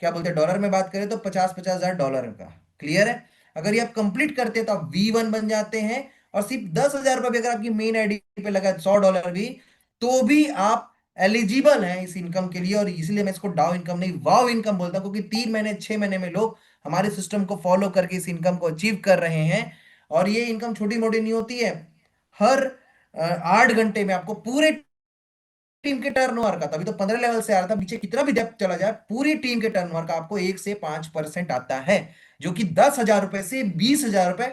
क्या बोलते हैं डॉलर में बात करें तो 50-50 हजार डॉलर का। क्लियर है? अगर ये आप कंप्लीट करते हैं तो आप V1 बन जाते हैं। और सिर्फ 10,000 रुपए भी अगर आपकी मेन आईडी पे लगा, $100 भी, तो भी आप एलिजिबल हैं इस इनकम के लिए। और इसलिए मैं इसको डाउ इनकम नहीं वाव इनकम बोलता हूं, क्योंकि 3 महीने 6 महीने में लोग हमारे सिस्टम को फॉलो करके इस इनकम को अचीव कर रहे हैं। और ये इनकम छोटी मोटी नहीं होती है। हर 8 घंटे में आपको पूरे टीम के टर्नओवर का, तभी तो 15 लेवल से आ रहा था, पीछे कितना भी डेप्थ चला जाए, पूरी टीम के टर्नओवर का आपको 1 से 5% आता है, जो कि 10,000 रुपए से 20,000 रुपए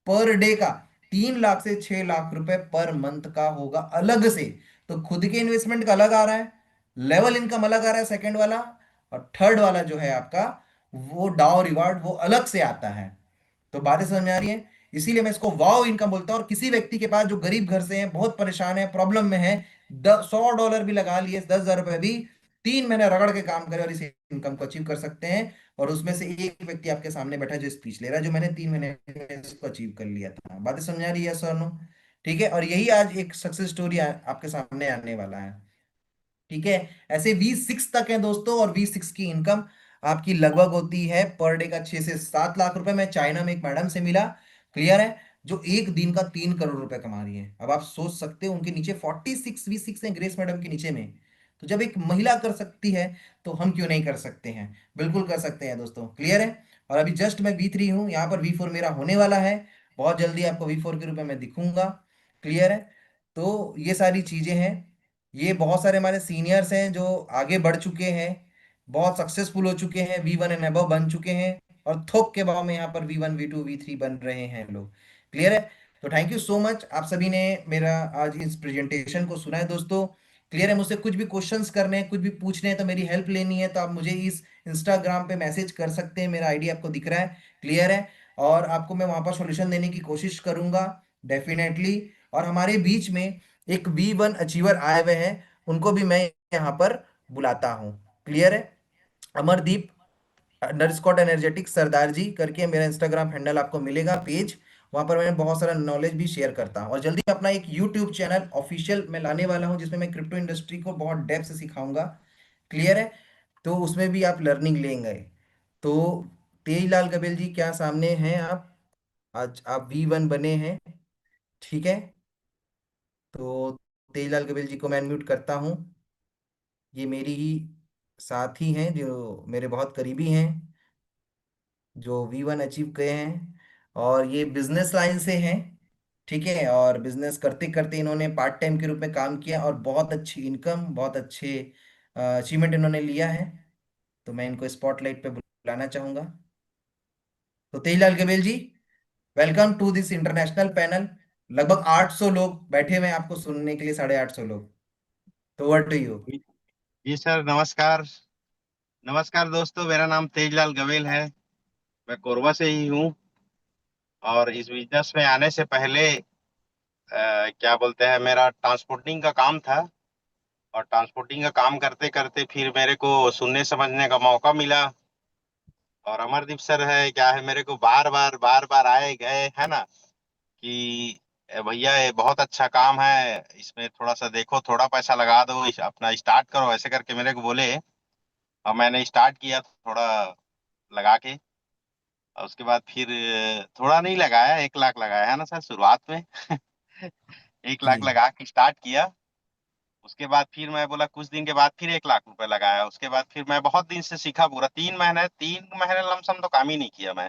पर डे का 3 लाख से 6 लाख रुपए पर मंथ का होगा अलग से। तो खुद के इन्वेस्टमेंट का अलग आ रहा है, लेवल इनकम अलग आ रहा है सेकंड वाला, और थर्ड वाला जो है आपका वो डाउ रिवार्ड वो अलग से आता है। तो बातें समझ में आ रही हैं? इसीलिए मैं इसको वाओ इनकम बोलता हूँ। और किसी व्यक्ति के पास जो गरीब घर से है, बहुत परेशान है, प्रॉब्लम में है, $100 भी लगा लिए, 10,000 रुपए भी, 3 महीने रगड़ के काम करे और इस इनकम को अचीव कर सकते हैं। और उसमें से एक व्यक्ति आपके सामने बैठा है जो स्पीच ले रहा है, जो मैंने 3 महीने में इसको अचीव कर लिया था। बातें समझ आ रही है सर? नो? ठीक है। और यही आज एक सक्सेस स्टोरी आपके सामने आने वाला है। ठीक है। ऐसे V6 तक है दोस्तों, और V6 की इनकम आपकी लगभग होती है पर डे का 6 से 7 लाख रुपए। मैं चाइना में एक मैडम से मिला, क्लियर है, जो एक दिन का 3 करोड़ रुपए कमा रही है। अब आप सोच सकते हो उनके नीचे 46 V6 है, ग्रेस मैडम के नीचे में। तो जब एक महिला कर सकती है तो हम क्यों नहीं कर सकते हैं? बिल्कुल कर सकते हैं दोस्तों, क्लियर है। और अभी जस्ट मैं V3 हूं, यहाँ पर V4 मेरा होने वाला है। बहुत जल्दी आपको V4 के रूप में मैं दिखूंगा, क्लियर है। तो ये सारी चीजें हैं। ये बहुत सारे हमारे सीनियर्स हैं जो आगे बढ़ चुके हैं, बहुत सक्सेसफुल हो चुके हैं, V1 एंड अबव बन चुके हैं, और थोक के भाव में यहाँ पर V1 V2 V3 बन रहे हैं लोग, क्लियर है। तो थैंक यू सो मच, आप सभी ने मेरा आज इस प्रेजेंटेशन को सुना है दोस्तों, क्लियर है। मुझसे कुछ भी क्वेश्चंस करने हैं, कुछ भी पूछने हैं, तो मेरी हेल्प लेनी है तो आप मुझे इस इंस्टाग्राम पे मैसेज कर सकते हैं, मेरा आईडी आपको दिख रहा है, क्लियर है। और आपको मैं वहां पर सॉल्यूशन देने की कोशिश करूंगा, डेफिनेटली। और हमारे बीच में एक V1 अचीवर आए हुए हैं, उनको भी मैं यहाँ पर बुलाता हूँ, क्लियर है। अमरदीप अंडरस्कॉट एनर्जेटिक सरदार जी करके मेरा इंस्टाग्राम हैंडल आपको मिलेगा, पेज। वहां पर मैं बहुत सारा नॉलेज भी शेयर करता हूँ। और जल्दी मैं अपना एक यूट्यूब चैनल ऑफिशियल मैं लाने वाला हूँ, जिसमें मैं क्रिप्टो इंडस्ट्री को बहुत डेप्थ से सिखाऊंगा, क्लियर है। तो उसमें भी आप लर्निंग लेंगे। तो तेजलाल गबेल जी, क्या सामने हैं आप? आज आप V1 बने हैं, ठीक है। तो तेजलाल गबेल जी को मैं अनम्यूट करता हूँ। ये मेरी ही साथी हैं जो मेरे बहुत करीबी हैं, जो V1 अचीव किए हैं, और ये बिजनेस लाइन से हैं, ठीक है। और बिजनेस करते करते इन्होंने पार्ट टाइम के रूप में काम किया, और बहुत अच्छी इनकम, बहुत अच्छे अचीवमेंट इन्होंने लिया है। तो मैं इनको स्पॉटलाइट पे बुलाना चाहूंगा। तो Tejlal Gabel ji, welcome to this international panel. लगभग 800 लोग बैठे हुए हैं आपको सुनने के लिए, 850 लोग। तो ओवर टू यू। जी जी सर, नमस्कार। नमस्कार दोस्तों, मेरा नाम तेजलाल गवेल है। मैं कोरबा से ही हूँ। और इस बिजनेस में आने से पहले क्या बोलते हैं, मेरा ट्रांसपोर्टिंग का काम था। और ट्रांसपोर्टिंग का काम करते करते फिर मेरे को सुनने समझने का मौका मिला। और अमरदीप सर है क्या है, मेरे को बार बार आए गए है ना कि भैया ये बहुत अच्छा काम है, इसमें थोड़ा सा देखो, थोड़ा पैसा लगा दो, अपना स्टार्ट करो, ऐसे करके मेरे को बोले। और मैंने स्टार्ट किया थोड़ा लगा के। और उसके बाद फिर थोड़ा नहीं लगाया, 1 लाख लगाया है ना सर शुरुआत में। एक जी लाख लगा के स्टार्ट किया। उसके बाद फिर मैं बोला, कुछ दिन के बाद फिर 1 लाख रुपए लगाया। उसके बाद फिर मैं बहुत दिन से सीखा, पूरा 3 महीने लमसम तो काम ही नहीं किया मैं,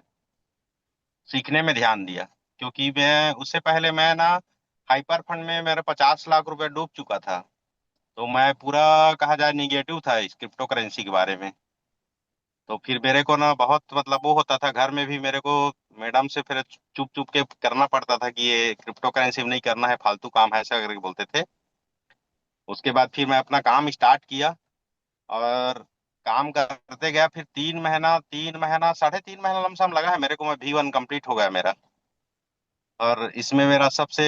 सीखने में ध्यान दिया। क्योंकि मैं उससे पहले मैं ना हाइपर फंड में मेरा 50 लाख रुपए डूब चुका था। तो मैं पूरा कहा जाए निगेटिव था इस क्रिप्टो करेंसी के बारे में। तो फिर मेरे को ना बहुत मतलब वो होता था, घर में भी मेरे को मैडम से फिर चुप चुप के करना पड़ता था कि ये क्रिप्टो करेंसी में नहीं करना है, फालतू काम है, ऐसा करके बोलते थे। उसके बाद फिर मैं अपना काम स्टार्ट किया। और काम करते गया। फिर 3 महीना 3.5 महीना लमसम लगा है मेरे को, मैं V1 कंप्लीट हो गया मेरा। और इसमें मेरा सबसे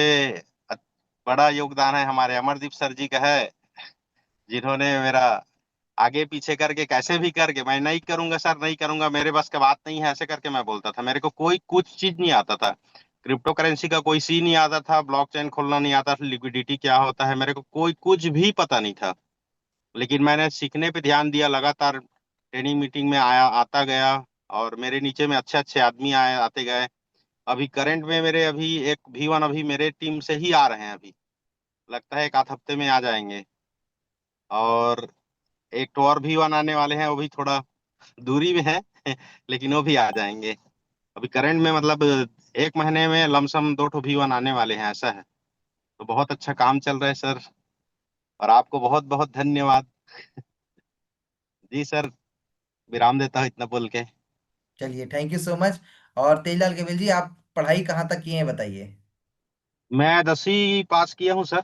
अ- बड़ा योगदान है हमारे अमरदीप सर जी का है, जिन्होंने मेरा आगे पीछे करके कैसे भी करके, मैं नहीं करूंगा सर, नहीं करूंगा, मेरे बस का बात नहीं है, ऐसे करके मैं बोलता था। मेरे को कोई कुछ चीज नहीं आता था, क्रिप्टो करेंसी का कोई सी नहीं आता था, ब्लॉकचेन खोलना नहीं आता था, लिक्विडिटी क्या होता है मेरे को कोई कुछ भी पता नहीं था। लेकिन मैंने सीखने पे ध्यान दिया, लगातार ट्रेनिंग मीटिंग में आया आता गया। और मेरे नीचे में अच्छे अच्छे आदमी आए आते गए। अभी करंट में मेरे अभी एक V1 अभी मेरे टीम से ही आ रहे हैं अभी, लगता है एक आध हफ्ते में आ जाएंगे। और एक तो और V1 आने वाले हैं, वो भी थोड़ा दूरी में है लेकिन वो भी आ जाएंगे। अभी करंट में मतलब 1 महीने में लमसम 2 V1 आने वाले हैं, ऐसा है। तो बहुत अच्छा काम चल रहा है सर। और आपको बहुत बहुत धन्यवाद। जी सर, विराम देता हूँ इतना बोल के। चलिए, थैंक यू सो मच। और तेजलाल केवल जी, आप पढ़ाई कहाँ तक किए हैं बताइए। मैं 10वीं पास किया हूँ सर।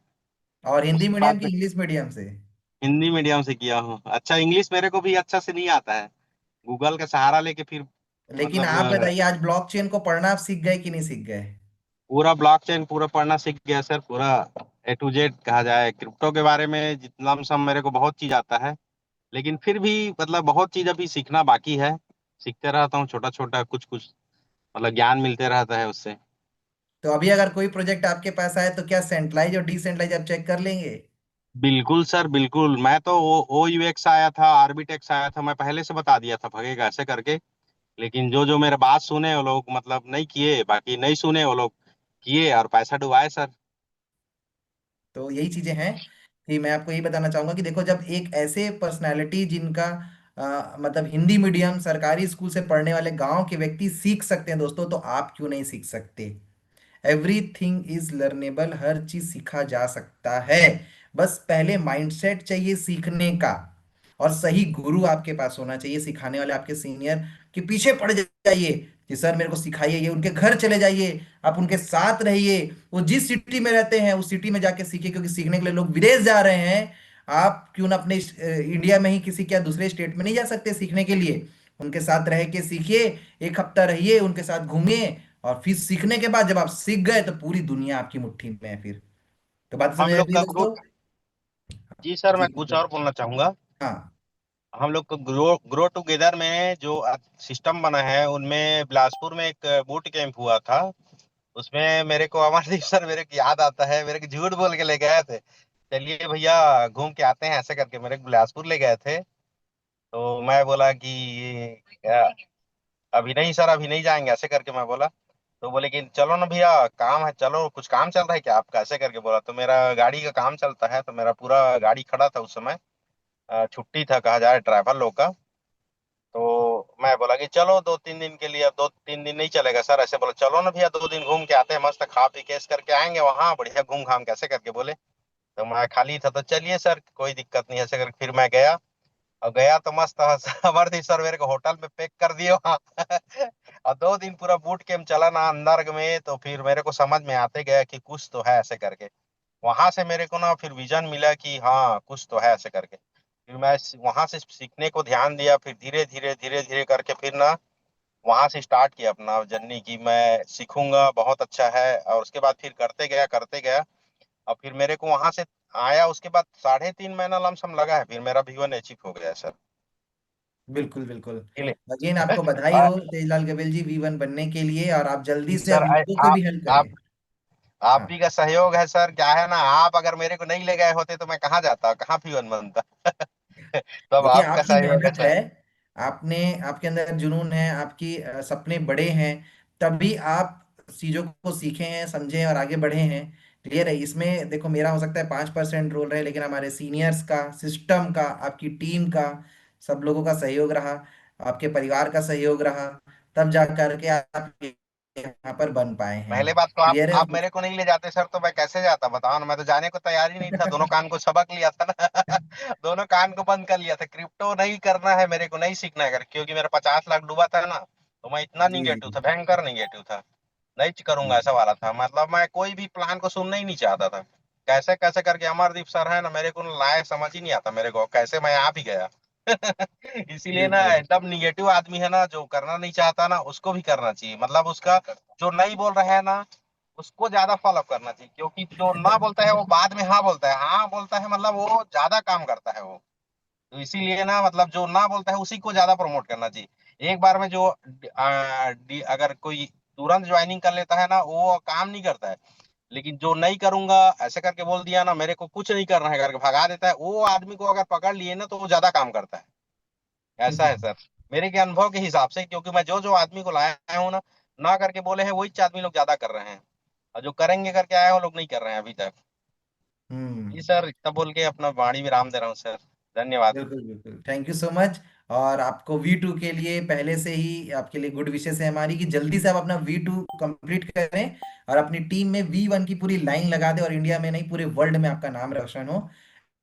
और हिंदी उसके मीडियम बाद की में इंग्लिश मीडियम से? हिंदी मीडियम से किया हूँ। अच्छा, इंग्लिश मेरे को भी अच्छा से नहीं आता है, गूगल का सहारा लेके फिर लेकिन मतलब आप बताइए, आज ब्लॉकचेन को पढ़ना आप सीख गए कि नहीं सीख गए? पूरा ब्लॉकचेन पूरा पढ़ना सीख गया सर, पूरा A to Z कहा जाए क्रिप्टो के बारे में जितना सम मेरे को बहुत चीज आता है। लेकिन फिर भी मतलब बहुत चीज अभी सीखना बाकी है। सीखते रहता हूँ छोटा छोटा कुछ कुछ, मतलब ज्ञान मिलते रहता है उससे। तो अभी अगर कोई प्रोजेक्ट आपके पास आए तो क्या सेंट्रलाइज और डिसेंट्रलाइज आप चेक कर लेंगे? बिल्कुल सर बिल्कुल, मैं तो ओ यूएक्स आया था, आर्बिटेक्स आया था, मैं पहले से बता दिया था भगेगा ऐसे करके। लेकिन जो जो मेरे बात सुने वो लोग मतलब नहीं किए, बाकी नहीं सुने वो लोग किए और पैसा डुबाए सर। तो यही चीजें हैं कि मैं आपको यही बताना चाहूंगा कि देखो, जब एक ऐसे पर्सनालिटी जिनका मतलब हिंदी मीडियम सरकारी स्कूल से पढ़ने वाले गांव के व्यक्ति सीख सकते हैं दोस्तों, तो आप क्यों नहीं सीख सकते? एवरीथिंग इज लर्नेबल, हर चीज सीखा जा सकता है। बस पहले माइंडसेट चाहिए सीखने का, और सही गुरु आपके पास होना चाहिए, सिखाने वाले आपके सीनियर के पीछे पड़ जाइए कि सर मेरे को सिखाइए, ये उनके घर चले जाइए, आप उनके साथ रहिए। वो जिस सिटी में रहते हैं उस सिटी में जाके सीखिए, क्योंकि सीखने के लिए लोग विदेश जा रहे हैं। आप क्यों ना अपने इंडिया में ही किसी क्या दूसरे स्टेट में नहीं जा सकते सीखने के लिए? उनके साथ रह के सीखिए, एक हफ्ता रहिए उनके साथ, घूमिए, और फिर सीखने के बाद जब आप सीख गए तो पूरी दुनिया आपकी मुट्ठी में है फिर। तो बात समझ हम में लोग आती है का ग्रो दोस्तों? जी सर, जी मैं कुछ बिल्कुल। और बोलना चाहूंगा। हाँ। हम लोग को ग्रो ग्रो टुगेदर में जो सिस्टम बना है उनमें बिलासपुर में एक बूट कैंप हुआ था। उसमें मेरे को अमरदीप सर मेरे को याद आता है, मेरे को झूठ बोल के ले गए थे, चलिए भैया घूम के आते हैं ऐसे करके मेरे को बिलासपुर ले गए थे। तो मैं बोला कि अभी नहीं सर, अभी नहीं जाएंगे ऐसे करके मैं बोला। तो बोले कि चलो ना भैया काम है, चलो कुछ काम चल रहा है क्या आपका ऐसे करके बोला। तो मेरा गाड़ी का काम चलता है, तो मेरा पूरा गाड़ी खड़ा था उस समय, छुट्टी था कहा जाए ड्राइवर लोग का। तो मैं बोला कि चलो 2-3 दिन के लिए, अब 2-3 दिन नहीं चलेगा सर ऐसे बोला, चलो ना भैया 2 दिन घूम के आते हैं, मस्त खा पी के इस करके आएंगे वहां बढ़िया घूम घाम कैसे करके बोले। तो मैं खाली था तो चलिए सर कोई दिक्कत नहीं ऐसे करके फिर मैं गया। और गया तो मस्त अमरदीप सर मेरे को होटल में पैक कर दिए वहाँ और 2 दिन पूरा बूट कैंप चला ना अंदर में, तो फिर मेरे को समझ में आते गया कि कुछ तो है ऐसे करके। वहां से मेरे को ना फिर विजन मिला कि हाँ कुछ तो है ऐसे करके। फिर मैं वहां से सीखने को ध्यान दिया, फिर धीरे धीरे करके फिर ना वहां से स्टार्ट किया अपना जर्नी की मैं सीखूंगा बहुत अच्छा है। और उसके बाद फिर करते गया और फिर मेरे को वहां से आया, उसके बाद 3.5 महीना लमसम लगा है, फिर मेरा V1 अचीव हो गया है सर। बिल्कुल बिल्कुल। इसलिए अगेन आपको बधाई हो तेजलाल गवेल जी, V1 बनने के लिए, और आप जल्दी से सर अब लोगों को आप भी हेल्प आप करें। आप हाँ। ही का सहयोग है सर, क्या है ना, आप अगर मेरे को नहीं ले गए होते तो मैं कहाँ जाता, कहाँ V1 बनता तो अब देखिए, आपका आपकी सहयोग है मेहनत है, सर। आपने, आपके अंदर जुनून है, आपकी सपने बड़े हैं, तभी आप चीजों को सीखे हैं, समझे हैं और आगे बढ़े हैं। क्लियर है? इसमें देखो, मेरा हो सकता है 5% रोल रहे, लेकिन हमारे सीनियर्स का, सिस्टम का, आपकी टीम का, सब लोगों का सहयोग रहा, आपके परिवार का सहयोग रहा, तब जा करके आप यहाँ पर बन पाए हैं। पहले बात तो क्लियर है? आप मेरे को नहीं ले जाते सर, तो मैं कैसे जाता बताओ ना, मैं तो जाने को तैयार ही नहीं था, दोनों कान को सबक लिया था ना दोनों कान को बंद कर लिया था, क्रिप्टो नहीं करना है मेरे को, नहीं सीखना है क्योंकि मेरा 50 लाख डूबा था ना। तो मैं इतना जी निगेटिव जी था, भयंकर निगेटिव था, नहीं करूंगा जी। ऐसा वाला था, मतलब मैं कोई भी प्लान को सुनना ही नहीं चाहता था। कैसे कैसे करके अमरदीप सर है ना, मेरे को लाए समझ ही नहीं आता मेरे को कैसे मैं आ भी गया इसीलिए ना बिल्कुल। एकदम निगेटिव आदमी है ना, जो करना नहीं चाहता ना उसको भी करना चाहिए, मतलब उसका जो नहीं बोल रहा है ना उसको ज्यादा फॉलो करना चाहिए, क्योंकि जो ना बोलता है वो बाद में हाँ बोलता है, हाँ बोलता है मतलब वो ज्यादा काम करता है वो। तो इसीलिए ना मतलब जो ना बोलता है उसी को ज्यादा प्रमोट करना चाहिए। एक बार में जो अगर कोई तुरंत ज्वाइनिंग कर लेता है ना वो काम नहीं करता है। लेकिन जो नहीं करूंगा ऐसे करके बोल दिया ना, मेरे को कुछ नहीं करना है करके भगा देता है, वो आदमी को अगर पकड़ लिए ना तो वो ज्यादा काम करता है। ऐसा है सर, मेरे के अनुभव के हिसाब से, क्योंकि मैं जो जो आदमी को लाया हूँ ना, ना करके बोले हैं वही आदमी लोग ज्यादा कर रहे हैं, और जो करेंगे करके आए हो लोग नहीं कर रहे हैं अभी तक। हम्म। जी सर, इतना बोल के अपना वाणी विराम दे रहा हूँ सर। धन्यवाद। बिल्कुल बिल्कुल, थैंक यू सो मच। और आपको V2 के लिए पहले से ही आपके लिए गुड विशेस है हमारी, कि जल्दी से आप अपना V2 कंप्लीट करें और अपनी टीम में V1 की पूरी लाइन लगा दें, और इंडिया में नहीं पूरे वर्ल्ड में आपका नाम रोशन हो।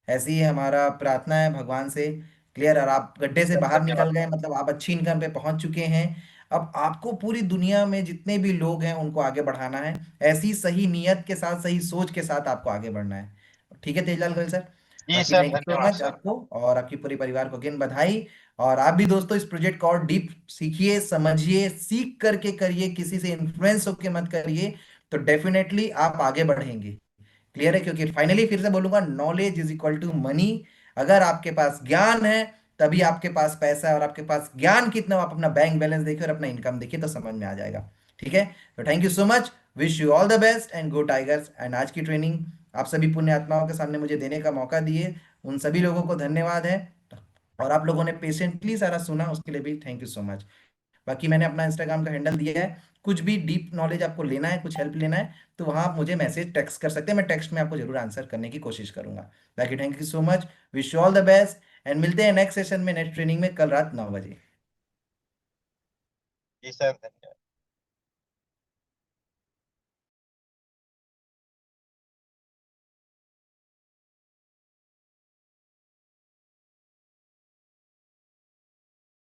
ऐसी ही हमारा प्रार्थना है भगवान से। क्लियर? और आप गड्ढे से बाहर धन्यवाद निकल गए, मतलब आप अच्छी इनकम पे पहुंच चुके हैं। अब आपको पूरी दुनिया में जितने भी लोग हैं उनको आगे बढ़ाना है, ऐसी सही नीयत के साथ, सही सोच के साथ आपको आगे बढ़ना है। ठीक है तेजलाल गोयल सर। जी बाकी सर, थैंक यू सो धन्यवाद मच सर। आपको और आपकी पूरे परिवार को अगेन बधाई। और आप भी दोस्तों इस प्रोजेक्ट को और डीप सीखिए, समझिए, सीख करके करिए, किसी से इन्फ्लुएंस होकर मत करिए, तो डेफिनेटली आप आगे बढ़ेंगे। क्लियर है? क्योंकि फाइनली फिर से बोलूंगा, knowledge is equal to money. अगर आपके पास ज्ञान है तभी आपके पास पैसा है, और आपके पास ज्ञान कितना हो, आप अपना बैंक बैलेंस देखिए और अपना इनकम देखिए तो समझ में आ जाएगा। ठीक है? तो thank you so much, wish you all the best and go tigers. And आज की ट्रेनिंग आप सभी पुण्य आत्माओं के सामने मुझे देने का मौका दिए, उन सभी लोगों को धन्यवाद है। और आप लोगों ने पेशेंटली सारा सुना, उसके लिए भी थैंक यू सो मच। बाकी मैंने अपना इंस्टाग्राम का हैंडल दिया है, कुछ भी डीप नॉलेज आपको लेना है, कुछ हेल्प लेना है, तो वहां आप मुझे मैसेज टेक्स्ट कर सकते हैं, मैं टेक्स्ट में आपको जरूर आंसर करने की कोशिश करूंगा। बाकी thank you so much, wish you all the best, and मिलते हैं नेक्स्ट सेशन में, नेक्स्ट ट्रेनिंग में, कल रात 9 बजे। जी सर, धन्यवाद।